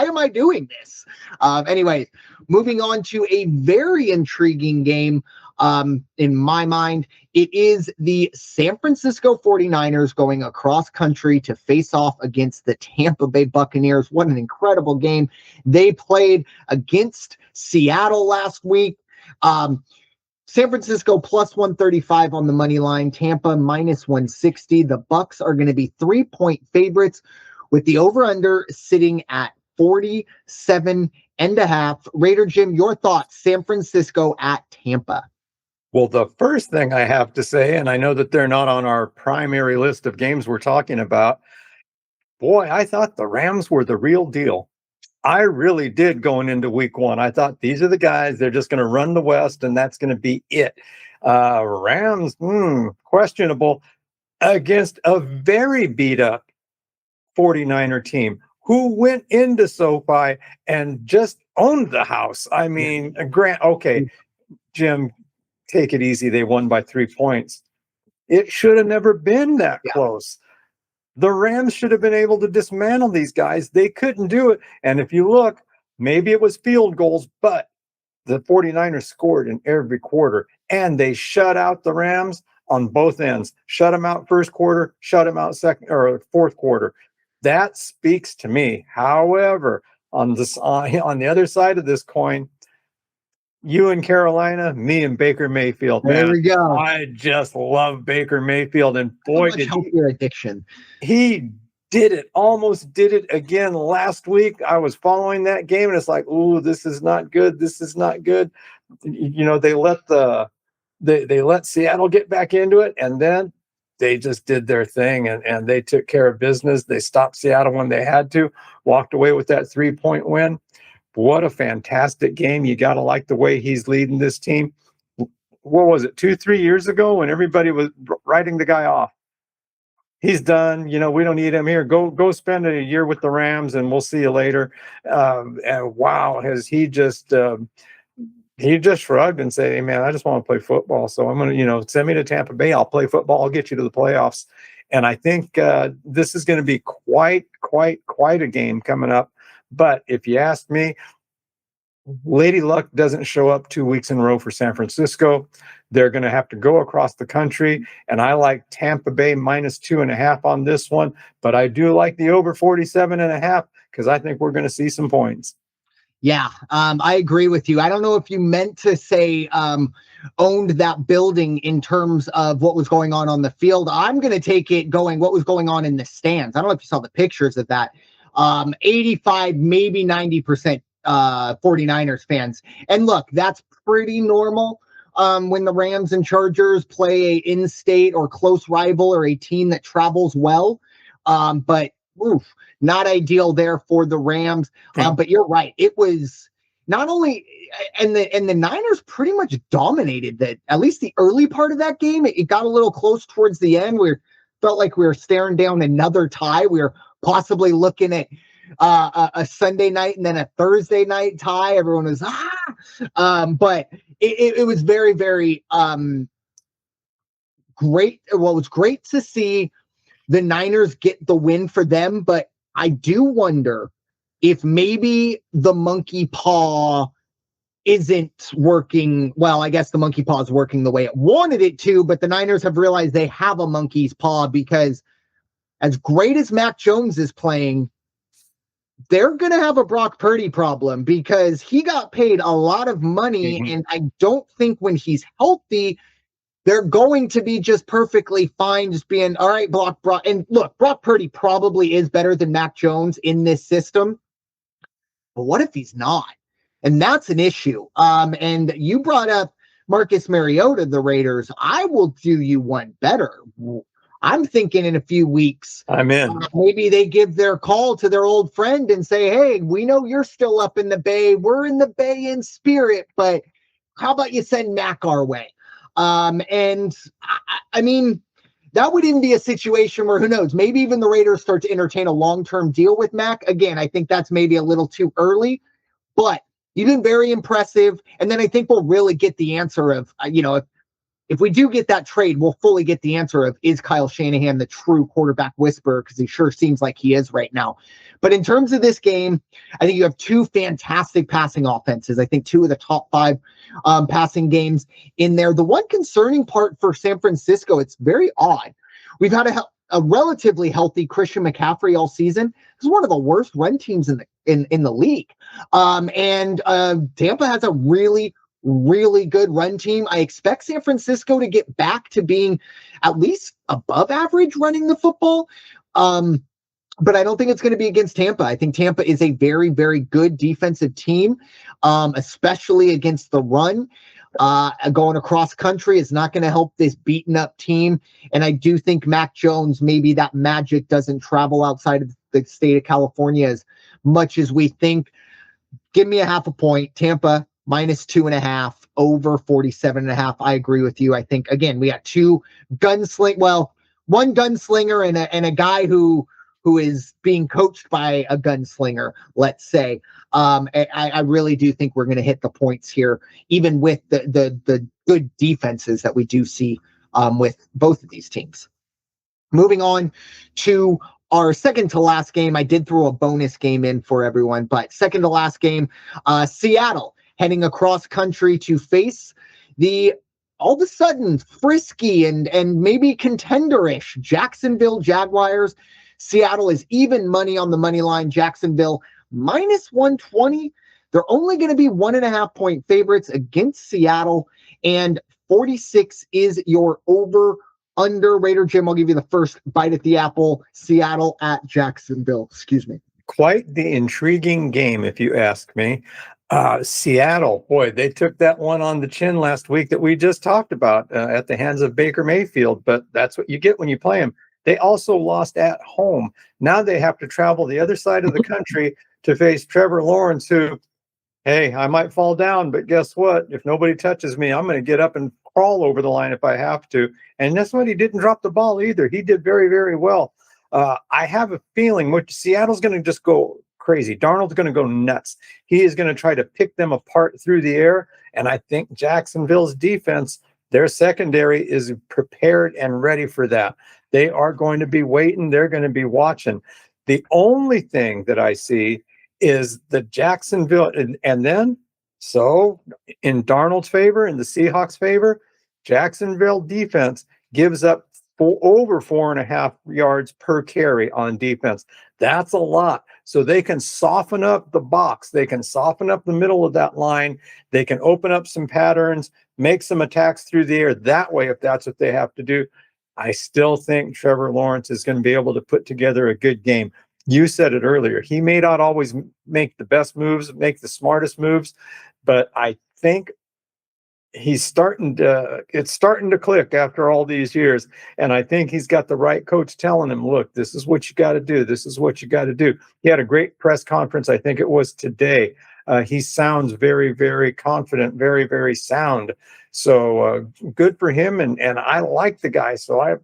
am I doing this? Anyways, moving on to a very intriguing game. In my mind, it is the San Francisco 49ers going across country to face off against the Tampa Bay Buccaneers. What an incredible game. They played against Seattle last week. San Francisco plus 135 on the money line, Tampa minus 160. The Bucs are going to be 3-point favorites, with the over-under sitting at 47.5. Raider Jim, your thoughts, San Francisco at Tampa. Well, the first thing I have to say, and I know that they're not on our primary list of games we're talking about, boy, I thought the Rams were the real deal. I really did going into week one. I thought these are the guys, they're just going to run the West, and that's going to be it. Rams, questionable against a very beat-up 49er team who went into SoFi and just owned the house. I mean, Jim, take it easy. They won by 3 points. It should have never been that close. The Rams should have been able to dismantle these guys. They couldn't do it. And if you look, maybe it was field goals, but the 49ers scored in every quarter, and they shut out the Rams on both ends. Shut them out first quarter, shut them out second or fourth quarter. That speaks to me. However, on the other side of this coin, you in Carolina, me and Baker Mayfield. There we go. I just love Baker Mayfield, and boy, did help your addiction. He did it. Almost did it again last week. I was following that game, and it's like, ooh, this is not good. This is not good. They let the they let Seattle get back into it, and then they just did their thing, and they took care of business. They stopped Seattle when they had to, walked away with that 3-point win. What a fantastic game. You got to like the way he's leading this team. What was it, 2-3 years ago when everybody was writing the guy off? He's done. We don't need him here. Go spend a year with the Rams, and we'll see you later. And wow, has he just shrugged and said, "Hey man, I just want to play football. So I'm going to, send me to Tampa Bay. I'll play football. I'll get you to the playoffs." And I think this is going to be quite a game coming up. But if you ask me, Lady Luck doesn't show up 2 weeks in a row for San Francisco. They're going to have to go across the country, and I like Tampa Bay -2.5 on this one, but I do like the over 47.5 because I think we're going to see some points. Yeah, I agree with you. I don't know if you meant to say owned that building in terms of what was going on the field. I'm going to take it going what was going on in the stands. I don't know if you saw the pictures of that. 85, maybe 90% 49ers fans. And look, that's pretty normal when the Rams and Chargers play a in-state or close rival or a team that travels well. But not ideal there for the Rams. But you're right. It was not only and the Niners pretty much dominated that, at least the early part of that game. It got a little close towards the end. We felt like we were staring down another tie. We were possibly looking at a Sunday night and then a Thursday night tie. Everyone was but it was very, very great. Well, it was great to see the Niners get the win for them, but I do wonder if maybe the monkey paw isn't working. Well, I guess the monkey paw is working the way it wanted it to, but the Niners have realized they have a monkey's paw, because as great as Mac Jones is playing, they're going to have a Brock Purdy problem, because he got paid a lot of money. Mm-hmm. And I don't think when he's healthy, they're going to be just perfectly fine, just being, all right, Brock. And look, Brock Purdy probably is better than Mac Jones in this system. But what if he's not? And that's an issue. And you brought up Marcus Mariota, the Raiders. I will do you one better. I'm thinking in a few weeks, I'm in. Maybe they give their call to their old friend and say, hey, we know you're still up in the Bay. We're in the Bay in spirit, but how about you send Mac our way? And I mean, that would even be a situation where, who knows, maybe even the Raiders start to entertain a long-term deal with Mac. Again, I think that's maybe a little too early, but you've been very impressive. And then I think we'll really get the answer of, if we do get that trade, we'll fully get the answer of, is Kyle Shanahan the true quarterback whisperer? Because he sure seems like he is right now. But in terms of this game, I think you have two fantastic passing offenses. I think two of the top 5 passing games in there. The one concerning part for San Francisco, it's very odd. We've had a relatively healthy Christian McCaffrey all season. This is one of the worst run teams in the league. And Tampa has a really good run team. I expect San Francisco to get back to being at least above average running the football. But I don't think it's going to be against Tampa. I think Tampa is a very, very good defensive team, especially against the run. Going across country is not going to help this beaten up team. And I do think Mac Jones, maybe that magic doesn't travel outside of the state of California as much as we think. Give me a half a point. Tampa -2.5, over 47.5. I agree with you. I think, again, we got one gunslinger and a guy who is being coached by a gunslinger, let's say. I really do think we're going to hit the points here, even with the good defenses that we do see with both of these teams. Moving on to our second to last game. I did throw a bonus game in for everyone, but second to last game, Seattle heading across country to face the all of a sudden frisky and maybe contenderish Jacksonville Jaguars. Seattle is even money on the money line. Jacksonville -120. They're only going to be 1.5 point favorites against Seattle, and 46 is your over under. Raider Jim, I'll give you the first bite at the apple. Seattle at Jacksonville. Excuse me. Quite the intriguing game, if you ask me. Seattle, boy, they took that one on the chin last week that we just talked about at the hands of Baker Mayfield, but that's what you get when you play them. They also lost at home. Now they have to travel the other side of the country to face Trevor Lawrence, who, hey, I might fall down, but guess what? If nobody touches me, I'm going to get up and crawl over the line if I have to. And that's when he didn't drop the ball either. He did very, very well. I have a feeling which Seattle's going to just go crazy. Darnold's going to go nuts. He is going to try to pick them apart through the air. And I think Jacksonville's defense, their secondary, is prepared and ready for that. They are going to be waiting. They're going to be watching. The only thing that I see is the Jacksonville, and then, so in Darnold's favor, in the Seahawks' favor, Jacksonville defense gives up over 4.5 yards per carry on defense. That's a lot. So they can soften up the box. They can soften up the middle of that line. They can open up some patterns, make some attacks through the air that way if that's what they have to do. I still think Trevor Lawrence is going to be able to put together a good game. You said it earlier. He may not always make the best moves, make the smartest moves, but I think it's starting to click after all these years. And I think he's got the right coach telling him, look, this is what you got to do. This is what you got to do. He had a great press conference. I think it was today. He sounds very, very confident, very, very sound. So good for him. And I like the guy. So I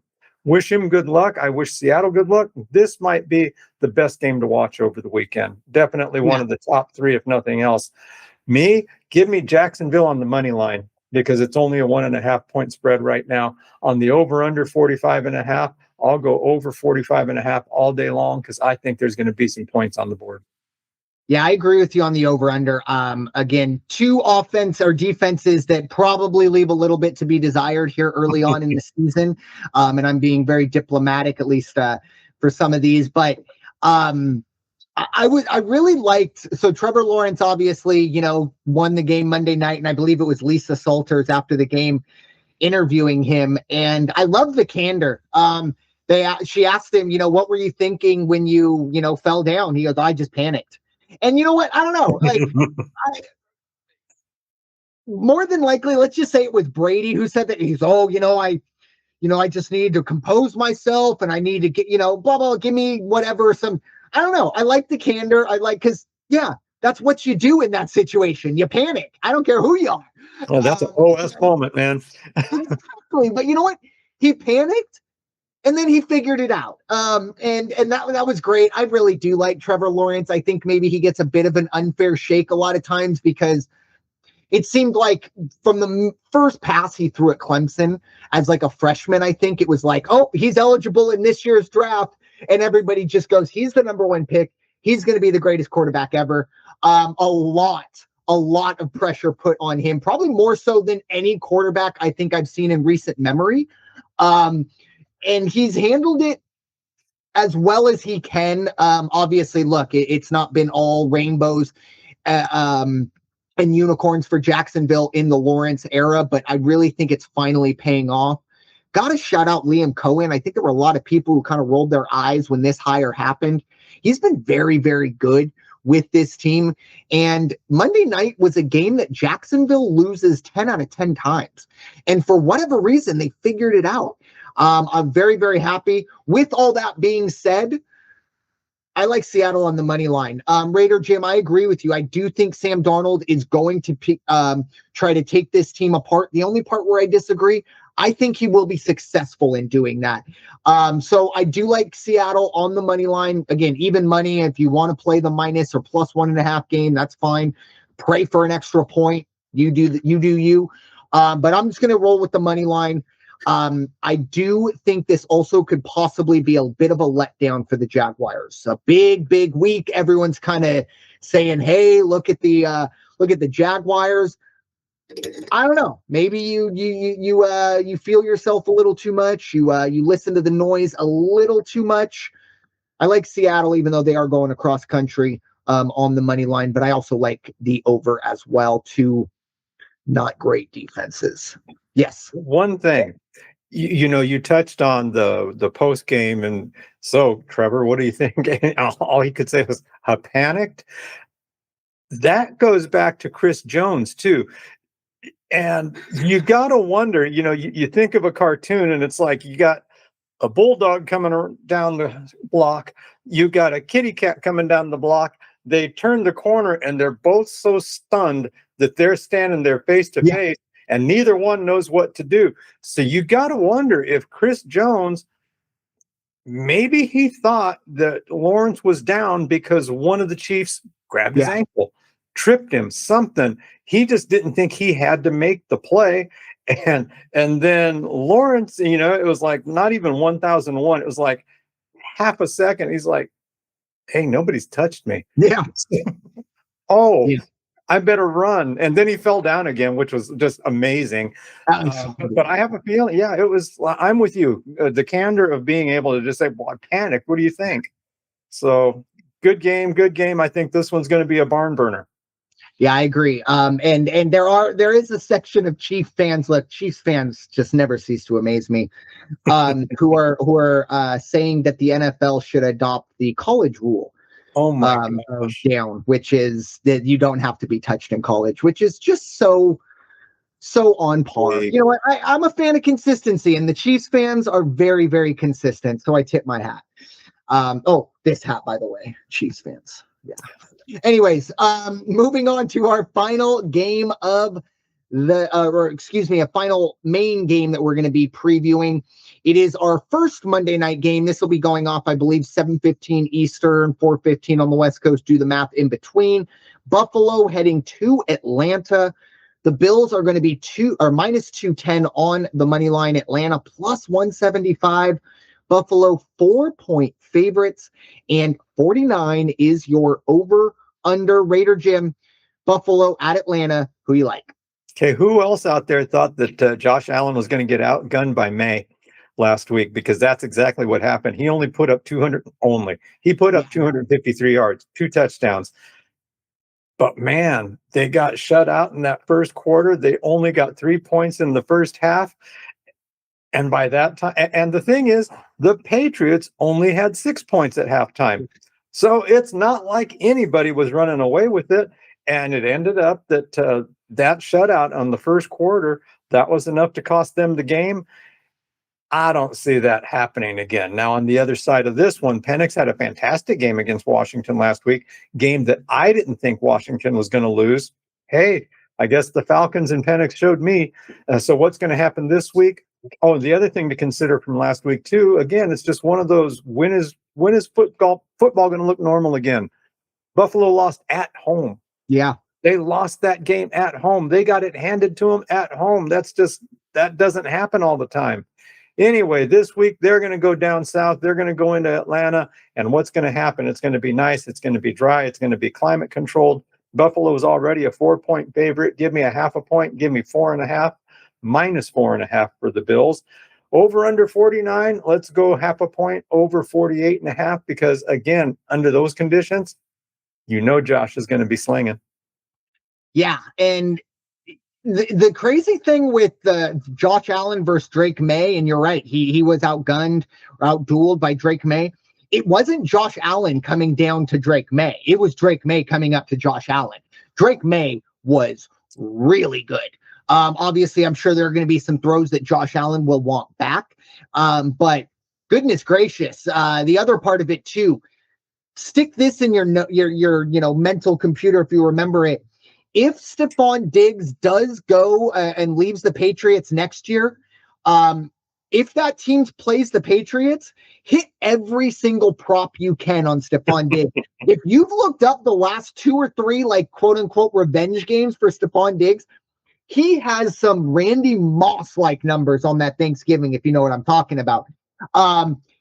wish him good luck. I wish Seattle good luck. This might be the best game to watch over the weekend. Definitely one of the top three, if nothing else. Give me Jacksonville on the money line, because it's only a 1.5 point spread right now. On the over under 45.5, I'll go over 45.5 all day long, because I think there's going to be some points on the board. Yeah, I agree with you on the over under. Again, two offense or defenses that probably leave a little bit to be desired here early on in the season. And I'm being very diplomatic, at least for some of these, but I really liked, so Trevor Lawrence obviously, won the game Monday night, and I believe it was Lisa Salters after the game interviewing him, and I love the candor. She asked him, what were you thinking when you fell down? He goes, I just panicked. And you know what? I don't know. Like, more than likely, let's just say it was Brady who said that. He's, I just need to compose myself, and I need to get, blah, blah, give me whatever, I don't know. I like the candor. Because that's what you do in that situation. You panic. I don't care who you are. Oh, that's an OS moment, man. Exactly. But you know what? He panicked, and then he figured it out. And that was great. I really do like Trevor Lawrence. I think maybe he gets a bit of an unfair shake a lot of times, because it seemed like from the first pass he threw at Clemson as like a freshman, I think it was like, oh, he's eligible in this year's draft. And everybody just goes, he's the number one pick. He's going to be the greatest quarterback ever. A lot of pressure put on him, probably more so than any quarterback I think I've seen in recent memory. And he's handled it as well as he can. Obviously, look, it's not been all rainbows and unicorns for Jacksonville in the Lawrence era, but I really think it's finally paying off. Got to shout out Liam Cohen. I think there were a lot of people who kind of rolled their eyes when this hire happened. He's been very, very good with this team. And Monday night was a game that Jacksonville loses 10 out of 10 times. And for whatever reason, they figured it out. I'm very, very happy. With all that being said, I like Seattle on the money line. Raider Jim, I agree with you. I do think Sam Darnold is going to try to take this team apart. The only part where I disagree, I think he will be successful in doing that. So I do like Seattle on the money line. Again, even money. If you want to play the minus or plus 1.5 game, that's fine. Pray for an extra point. You do you. But I'm just going to roll with the money line. I do think this also could possibly be a bit of a letdown for the Jaguars. A big, big week. Everyone's kind of saying, "Hey, look at the Jaguars." I don't know. Maybe you feel yourself a little too much. You listen to the noise a little too much. I like Seattle, even though they are going across country on the money line, but I also like the over as well. Two not great defenses. Yes. One thing, you touched on the post game, and so Trevor, what do you think? All he could say was, "I panicked." that goes back to Chris Jones too. And you got to wonder, you think of a cartoon and it's like you got a bulldog coming down the block, you got a kitty cat coming down the block. They turn the corner and they're both so stunned that they're standing there face to face and neither one knows what to do. So you got to wonder if Chris Jones, maybe he thought that Lawrence was down because one of the Chiefs grabbed his ankle, tripped him, something. He just didn't think he had to make the play. And then Lawrence, it was like not even 1001. It was like half a second. He's like, hey, nobody's touched me. Yeah. I better run. And then he fell down again, which was just amazing. But I have a feeling, I'm with you. The candor of being able to just say, well, I panicked. What do you think? So good game. I think this one's going to be a barn burner. Yeah, I agree. And there is a section of Chiefs fans. Look, Chiefs fans just never cease to amaze me. Who are saying that the NFL should adopt the college rule. Oh my gosh. Down, which is that you don't have to be touched in college, which is just so on par. You know what? I'm a fan of consistency, and the Chiefs fans are very, very consistent. So I tip my hat. This hat, by the way, Chiefs fans. Yeah. Anyways, moving on to our final game of a final main game that we're going to be previewing. It is our first Monday night game. This will be going off, I believe, 7:15 Eastern, 4:15 on the West Coast. Do the math in between. Buffalo heading to Atlanta. The Bills are going to be minus 210 on the money line. Atlanta plus 175. Buffalo 4-point favorites, and 49 is your over/under. Raider Jim, Buffalo at Atlanta. Who you like? Okay, who else out there thought that Josh Allen was going to get outgunned by May last week? Because that's exactly what happened. He only put up 253 yards, 2 touchdowns. But man, they got shut out in that first quarter. They only got 3 points in the first half. And by that time, and the thing is, the Patriots only had 6 points at halftime. So it's not like anybody was running away with it. And it ended up that that shutout on the first quarter, that was enough to cost them the game. I don't see that happening again. Now, on the other side of this one, Penix had a fantastic game against Washington last week, game that I didn't think Washington was going to lose. Hey, I guess the Falcons and Penix showed me. So what's going to happen this week? Oh, the other thing to consider from last week, too, again, it's just one of those, when is football going to look normal again? Buffalo lost at home. Yeah. They lost that game at home. They got it handed to them at home. That doesn't happen all the time. Anyway, this week they're going to go down south. They're going to go into Atlanta. And what's going to happen? It's going to be nice. It's going to be dry. It's going to be climate controlled. Buffalo is already a 4-point favorite. Give me a half a point. Give me 4.5, minus 4.5 for the Bills. Over under 49. Let's go half a point over 48.5, because again, under those conditions, Josh is going to be slinging. Yeah. And the crazy thing with Josh Allen versus Drake May, and you're right, he was outgunned or outdueled by Drake May. It wasn't Josh Allen coming down to Drake May. It was Drake May coming up to Josh Allen. Drake May was really good. Obviously, I'm sure there are going to be some throws that Josh Allen will want back. But goodness gracious, the other part of it too, stick this in your mental computer if you remember it. If Stephon Diggs does go and leaves the Patriots next year, if that team plays the Patriots, hit every single prop you can on Stephon Diggs. If you've looked up the last 2 or 3, like quote unquote revenge games for Stephon Diggs, he has some Randy Moss-like numbers on that Thanksgiving, if you know what I'm talking about.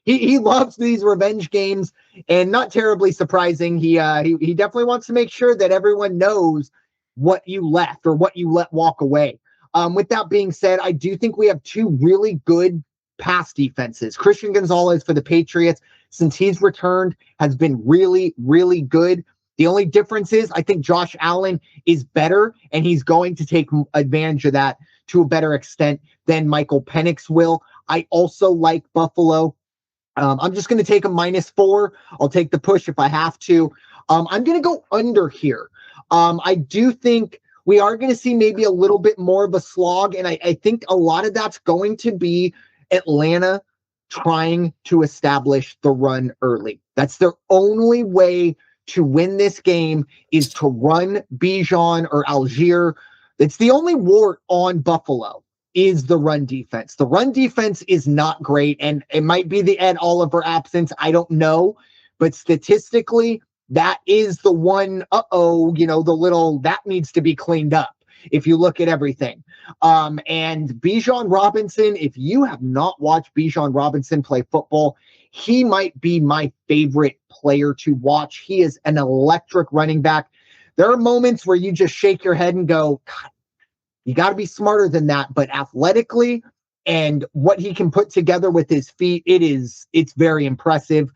He loves these revenge games, and not terribly surprising. He definitely wants to make sure that everyone knows what you left or what you let walk away. With that being said, I do think we have 2 really good pass defenses. Christian Gonzalez for the Patriots, since he's returned, has been really, really good. The only difference is I think Josh Allen is better, and he's going to take advantage of that to a better extent than Michael Penix will. I also like Buffalo. I'm just going to take a -4. I'll take the push if I have to. I'm going to go under here. I do think we are going to see maybe a little bit more of a slog, and I think a lot of that's going to be Atlanta trying to establish the run early. That's their only way to win this game, is to run Bijan or Algier. It's the only wart on Buffalo is the run defense. The run defense is not great, and it might be the Ed Oliver absence. I don't know, but statistically, that is the one, the little, that needs to be cleaned up if you look at everything. And Bijan Robinson, if you have not watched Bijan Robinson play football, he might be my favorite player to watch. He is an electric running back. There are moments where you just shake your head and go, God, you got to be smarter than that. But athletically and what he can put together with his feet, it's very impressive.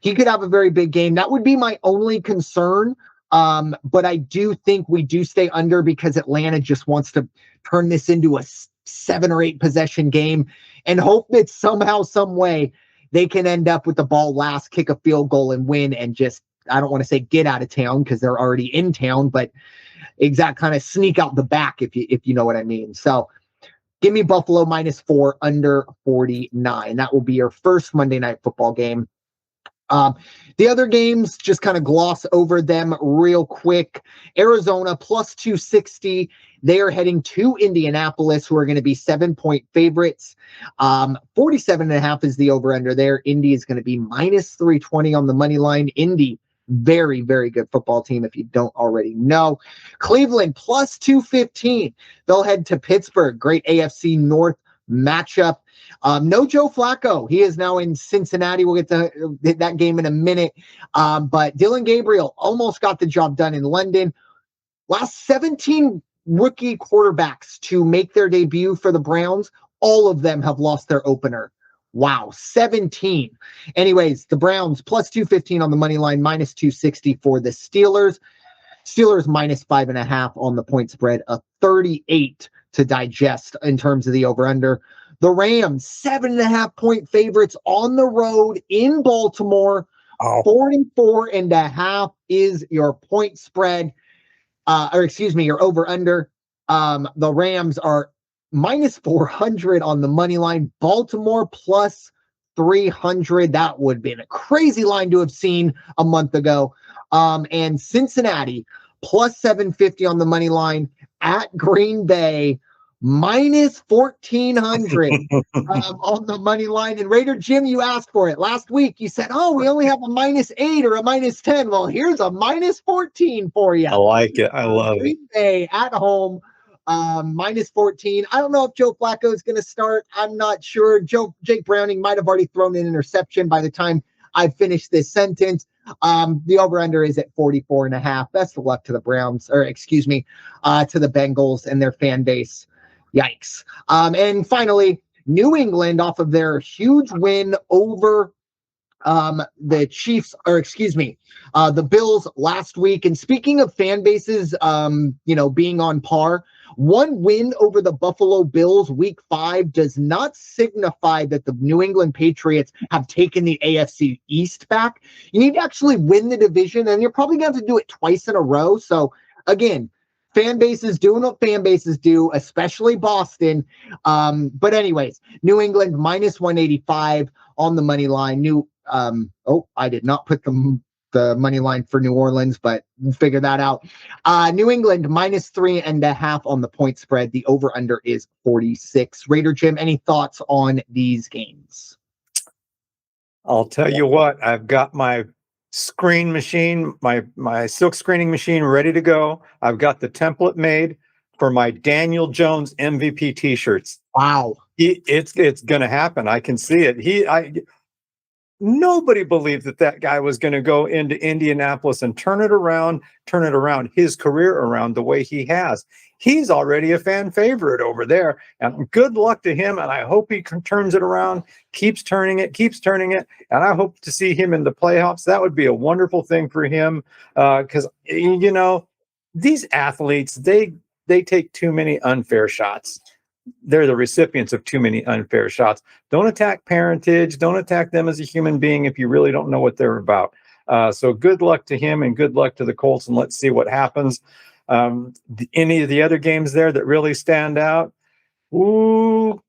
He could have a very big game. That would be my only concern. But I do think we do stay under because Atlanta just wants to turn this into a 7 or 8 possession game and hope that somehow, some way they can end up with the ball last, kick a field goal and win, and just, I don't want to say get out of town because they're already in town, but exact kind of sneak out the back, if you know what I mean. So give me Buffalo -4 under 49. That will be your first Monday Night Football game. The other games, just kind of gloss over them real quick. Arizona +260. They are heading to Indianapolis, who are going to be 7-point favorites. 47.5 is the over-under there. Indy is going to be -320 on the money line. Indy, very, very good football team, if you don't already know. Cleveland +215. They'll head to Pittsburgh. Great AFC North matchup. No Joe Flacco. He is now in Cincinnati. We'll get to that game in a minute. But Dylan Gabriel almost got the job done in London. Last 17 rookie quarterbacks to make their debut for the Browns, all of them have lost their opener. Wow, 17. Anyways, the Browns +215 on the money line, -260 for the Steelers. Steelers -5.5 on the point spread, a 38 to digest in terms of the over-under. The Rams, 7.5-point favorites on the road in Baltimore. 44.5 is your point spread, your over-under. The Rams are -400 on the money line. Baltimore +300. That would have been a crazy line to have seen a month ago. And Cincinnati +750 on the money line at Green Bay, -1400 on the money line. And Raider Jim, you asked for it last week. You said, we only have a -8 or a -10. Well, here's a -14 for you. I like it. I love it. Green Bay at home, -14. I don't know if Joe Flacco is going to start. I'm not sure. Jake Browning might have already thrown an interception by the time I finish this sentence. The over-under is at 44.5. Best of luck to the Browns, to the Bengals and their fan base. Yikes. And finally, New England, off of their huge win over the Chiefs, the Bills last week. And speaking of fan bases, being on par, one win over the Buffalo Bills week 5 does not signify that the New England Patriots have taken the AFC East back. You need to actually win the division, and you're probably going to have to do it twice in a row. So again, fan bases doing what fan bases do, especially Boston. But anyways, New England -185 on the money line. I did not put the money line for New Orleans, but we'll figure that out. New England -3.5 on the point spread. The over-under is 46. Raider Jim, any thoughts on these games? I'll tell you what, I've got my screen machine, my silk screening machine ready to go. I've got the template made for my Daniel Jones MVP t-shirts. Wow. It's going to happen. I can see it. Nobody believed that guy was going to go into Indianapolis and turn it around, his career around the way he has. He's already a fan favorite over there, and good luck to him. And I hope he turns it around, keeps turning it. And I hope to see him in the playoffs. That would be a wonderful thing for him. Cause these athletes, they take too many unfair shots. They're the recipients of too many unfair shots. Don't attack parentage. Don't attack them as a human being if you really don't know what they're about. So good luck to him and good luck to the Colts, and let's see what happens. Any of the other games there that really stand out? Ooh,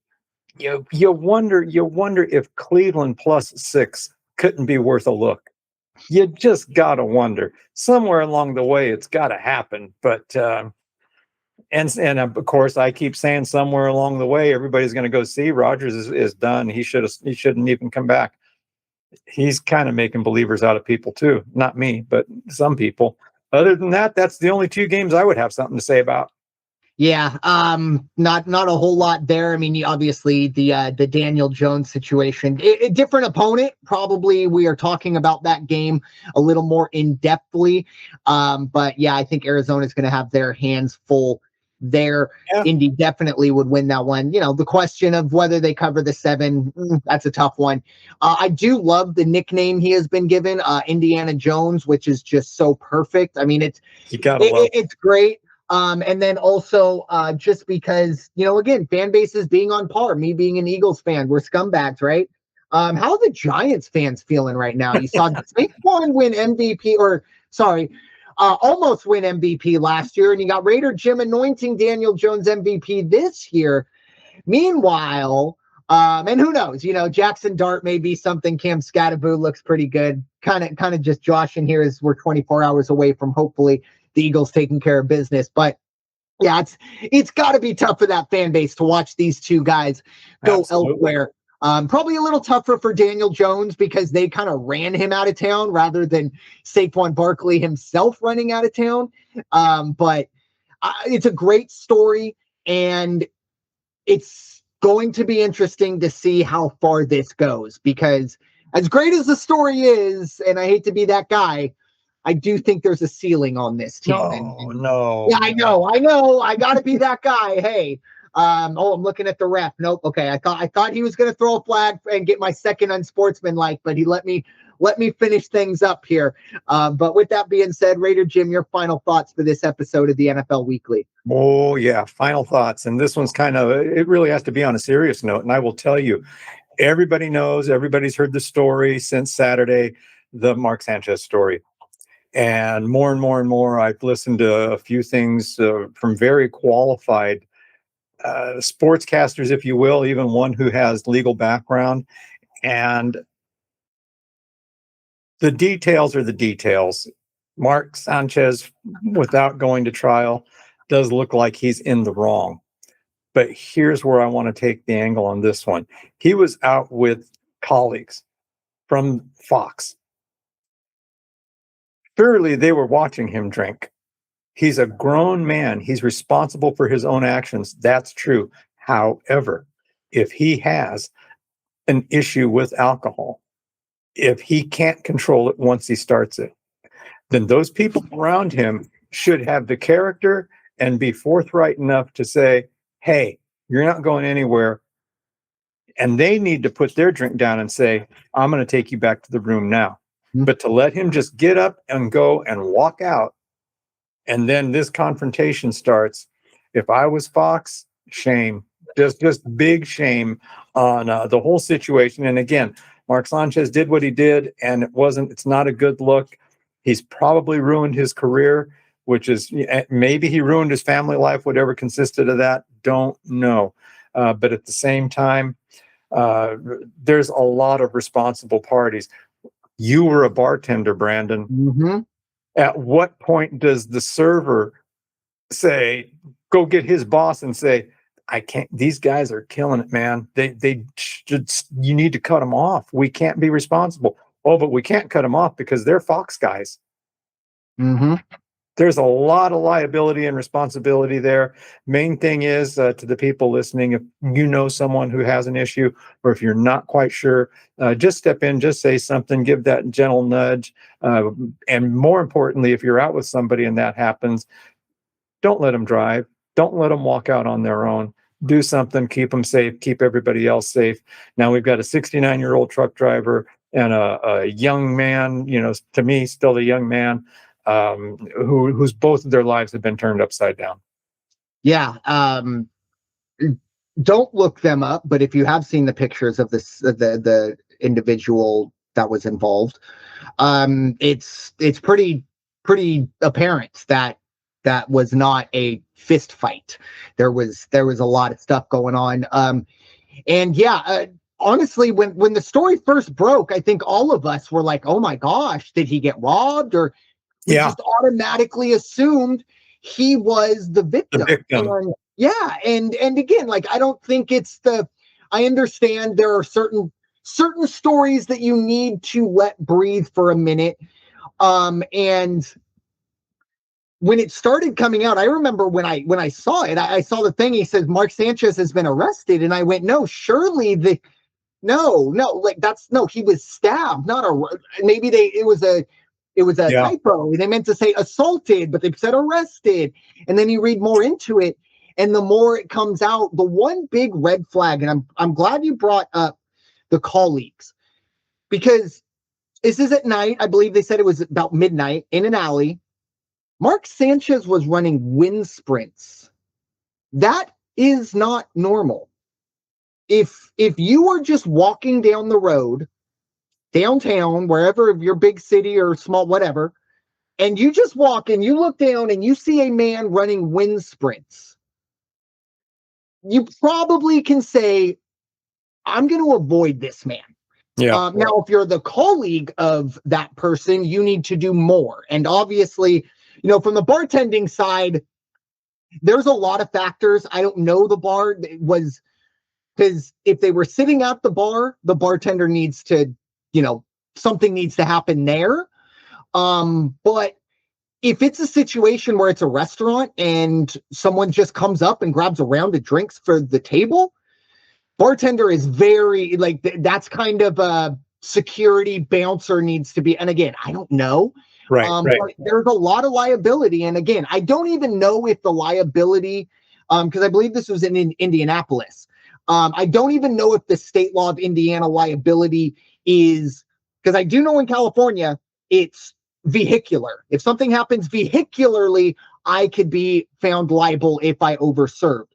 you wonder if Cleveland +6 couldn't be worth a look. You just gotta wonder. Somewhere along the way, it's got to happen. But and of course, I keep saying somewhere along the way, everybody's going to go see Rodgers is done. He shouldn't even come back. He's kind of making believers out of people too. Not me, but some people. Other than that, that's the only two games I would have something to say about. Yeah, not a whole lot there. I mean, obviously the Daniel Jones situation, a different opponent. Probably we are talking about that game a little more in depthly. But yeah, I think Arizona is going to have their hands full there. Yeah. Indy definitely would win that one. You know, the question of whether they cover the 7, that's a tough one. I do love the nickname he has been given, Indiana Jones, which is just so perfect. I mean, it's great. And then also just because, you know, again, fan bases being on par, me being an Eagles fan, we're scumbags, right? How are the Giants fans feeling right now? You saw Saquon win MVP, almost win MVP last year, and you got Raider Jim anointing Daniel Jones MVP this year. Meanwhile, and who knows, you know, Jackson Dart may be something. Cam Scatterbo looks pretty good. Kind of just Josh in here as we're 24 hours away from hopefully the Eagles taking care of business. But yeah, it's got to be tough for that fan base to watch these two guys go elsewhere. Probably a little tougher for Daniel Jones because they kind of ran him out of town rather than Saquon Barkley himself running out of town. But it's a great story, and it's going to be interesting to see how far this goes, because as great as the story is, and I hate to be that guy, I do think there's a ceiling on this team. No. Yeah, I know. I got to be that guy. Hey, I'm looking at the ref. Nope. Okay. I thought he was going to throw a flag and get my second unsportsmanlike, but he let me finish things up here. But with that being said, Raider Jim, your final thoughts for this episode of the NFL Weekly. Oh yeah, final thoughts. And this one's it really has to be on a serious note. And I will tell you, everybody's heard the story since Saturday, the Mark Sanchez story. And more, I've listened to a few things from very qualified sportscasters, if you will, even one who has legal background. And the details are the details. Mark Sanchez, without going to trial, does look like he's in the wrong. But here's where I want to take the angle on this one. He was out with colleagues from Fox. Surely they were watching him drink. He's a grown man. He's responsible for his own actions. That's true. However, if he has an issue with alcohol, if he can't control it once he starts it, then those people around him should have the character and be forthright enough to say, hey, you're not going anywhere. And they need to put their drink down and say, I'm going to take you back to the room now. Mm-hmm. But to let him just get up and go and walk out, and then this confrontation starts. If I was Fox, shame, just big shame on the whole situation. And again, Mark Sanchez did what he did, and it's not a good look. He's probably ruined his career, which is maybe he ruined his family life, whatever consisted of that. Don't know. But at the same time, there's a lot of responsible parties. You were a bartender, Brandon. Mm-hmm. At what point does the server say, go get his boss and say, I can't, these guys are killing it, man. They should, you need to cut them off. We can't be responsible. Oh, but we can't cut them off because they're Fox guys. Mm-hmm. There's a lot of liability and responsibility there. Main thing is to the people listening, if you know someone who has an issue, or if you're not quite sure, just step in, just say something, give that gentle nudge. And more importantly, if you're out with somebody and that happens, don't let them drive. Don't let them walk out on their own. Do something, keep them safe, keep everybody else safe. Now we've got a 69-year-old truck driver and a young man, to me, still a young man, whose both of their lives have been turned upside down. Yeah. Don't look them up, but if you have seen the pictures of the individual that was involved, It's pretty apparent that was not a fist fight. There was a lot of stuff going on. And yeah, honestly, when the story first broke, I think all of us were like, "Oh my gosh, did he get robbed?" Or we just automatically assumed he was the victim. And yeah, and again, like I don't think it's I understand there are certain stories that you need to let breathe for a minute. And when it started coming out, I remember when I saw it, I saw the thing. He says Mark Sanchez has been arrested, and I went, no, surely no, like no, he was stabbed, not maybe it was a typo. They meant to say assaulted, but they said arrested. And then you read more into it, and the more it comes out, the one big red flag, and I'm glad you brought up the colleagues, because this is at night. I believe they said it was about midnight in an alley. Mark Sanchez was running wind sprints. That is not normal. If you are just walking down the road, downtown, wherever, your big city or small, whatever, and you just walk and you look down and you see a man running wind sprints, you probably can say, I'm going to avoid this man. Now, if you're the colleague of that person, you need to do more. And obviously, from the bartending side, there's a lot of factors. I don't know the bar was, because if they were sitting at the bar, the bartender needs to, something needs to happen there. But if it's a situation where it's a restaurant and someone just comes up and grabs a round of drinks for the table, bartender is very, like, that's kind of a security bouncer needs to be. And again, I don't know. Right. But there's a lot of liability. And again, I don't even know if the liability, because I believe this was in Indianapolis. I don't even know if the state law of Indiana liability is, because I do know in California, it's vehicular. If something happens vehicularly, I could be found liable if I overserved.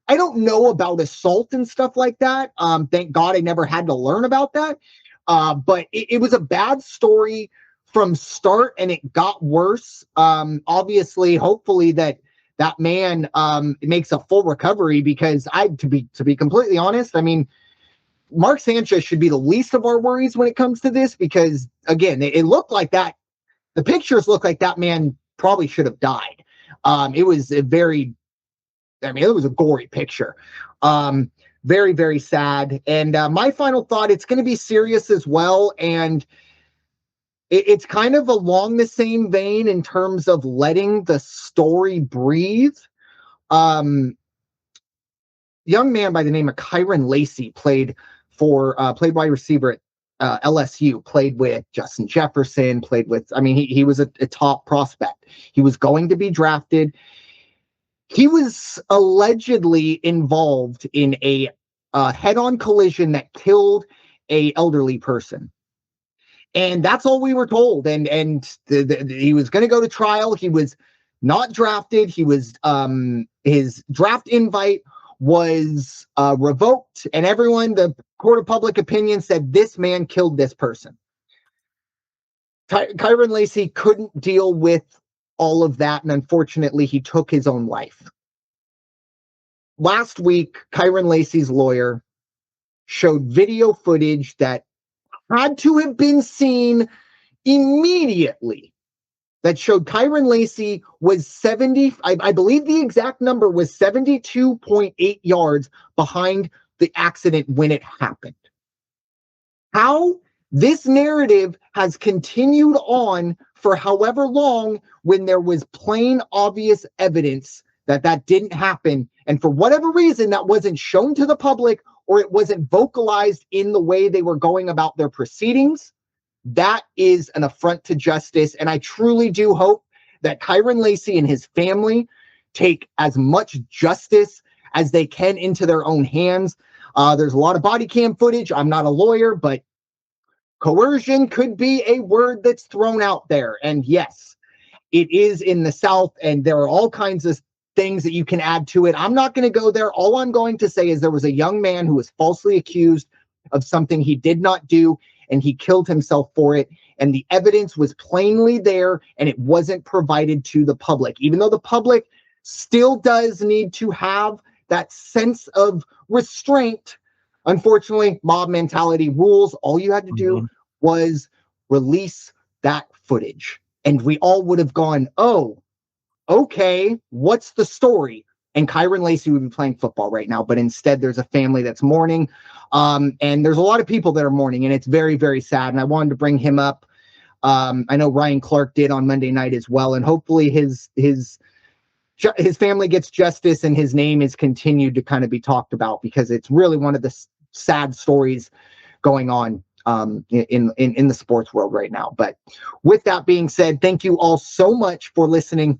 I don't know about assault and stuff like that. Thank God I never had to learn about that. But it was a bad story from start, and it got worse. Obviously, hopefully that man makes a full recovery, because to be completely honest, I mean, Mark Sanchez should be the least of our worries when it comes to this, because again, it looked like that. The pictures look like that man probably should have died. It was it was a gory picture. Very, very sad. And my final thought, it's going to be serious as well. And it's kind of along the same vein in terms of letting the story breathe. Young man by the name of Kyren Lacy played wide receiver at LSU, played with Justin Jefferson, he was a top prospect. He was going to be drafted. He was allegedly involved in a head-on collision that killed an elderly person. And that's all we were told. And he was going to go to trial. He was not drafted. He was his draft invite was revoked. And the court of public opinion said this man killed this person. Kyren Lacy couldn't deal with all of that, and unfortunately, he took his own life. Last week, Kyren Lacy's lawyer showed video footage that had to have been seen immediately that showed Kyren Lacy was 70, I believe the exact number was 72.8 yards behind the accident when it happened. How this narrative has continued on for however long, when there was plain obvious evidence that didn't happen. And for whatever reason, that wasn't shown to the public, or it wasn't vocalized in the way they were going about their proceedings. That is an affront to justice. And I truly do hope that Kyren Lacy and his family take as much justice as they can into their own hands. There's a lot of body cam footage. I'm not a lawyer, but coercion could be a word that's thrown out there. And yes, it is in the South, and there are all kinds of things that you can add to it. I'm not going to go there. All I'm going to say is there was a young man who was falsely accused of something he did not do, and he killed himself for it. and the evidence was plainly there and it wasn't provided to the public, even though the public still does need to have that sense of restraint. Unfortunately, mob mentality rules. All you had to do was release that footage, and we all would have gone, oh, okay, what's the story? And Kyren Lacy would be playing football right now, but instead there's a family that's mourning. And there's a lot of people that are mourning, and it's very, very sad. And I wanted to bring him up. I know Ryan Clark did on Monday night as well. And hopefully his family gets justice and his name is continued to kind of be talked about, because it's really one of the sad stories going on in the sports world right now. But with that being said, thank you all so much for listening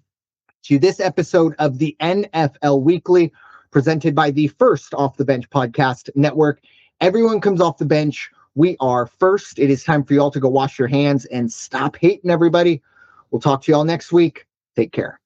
to this episode of the NFL Weekly, presented by the First Off the Bench Podcast Network. Everyone comes off the bench. We are First. It is time for you all to go wash your hands and stop hating everybody. We'll talk to you all next week. Take care.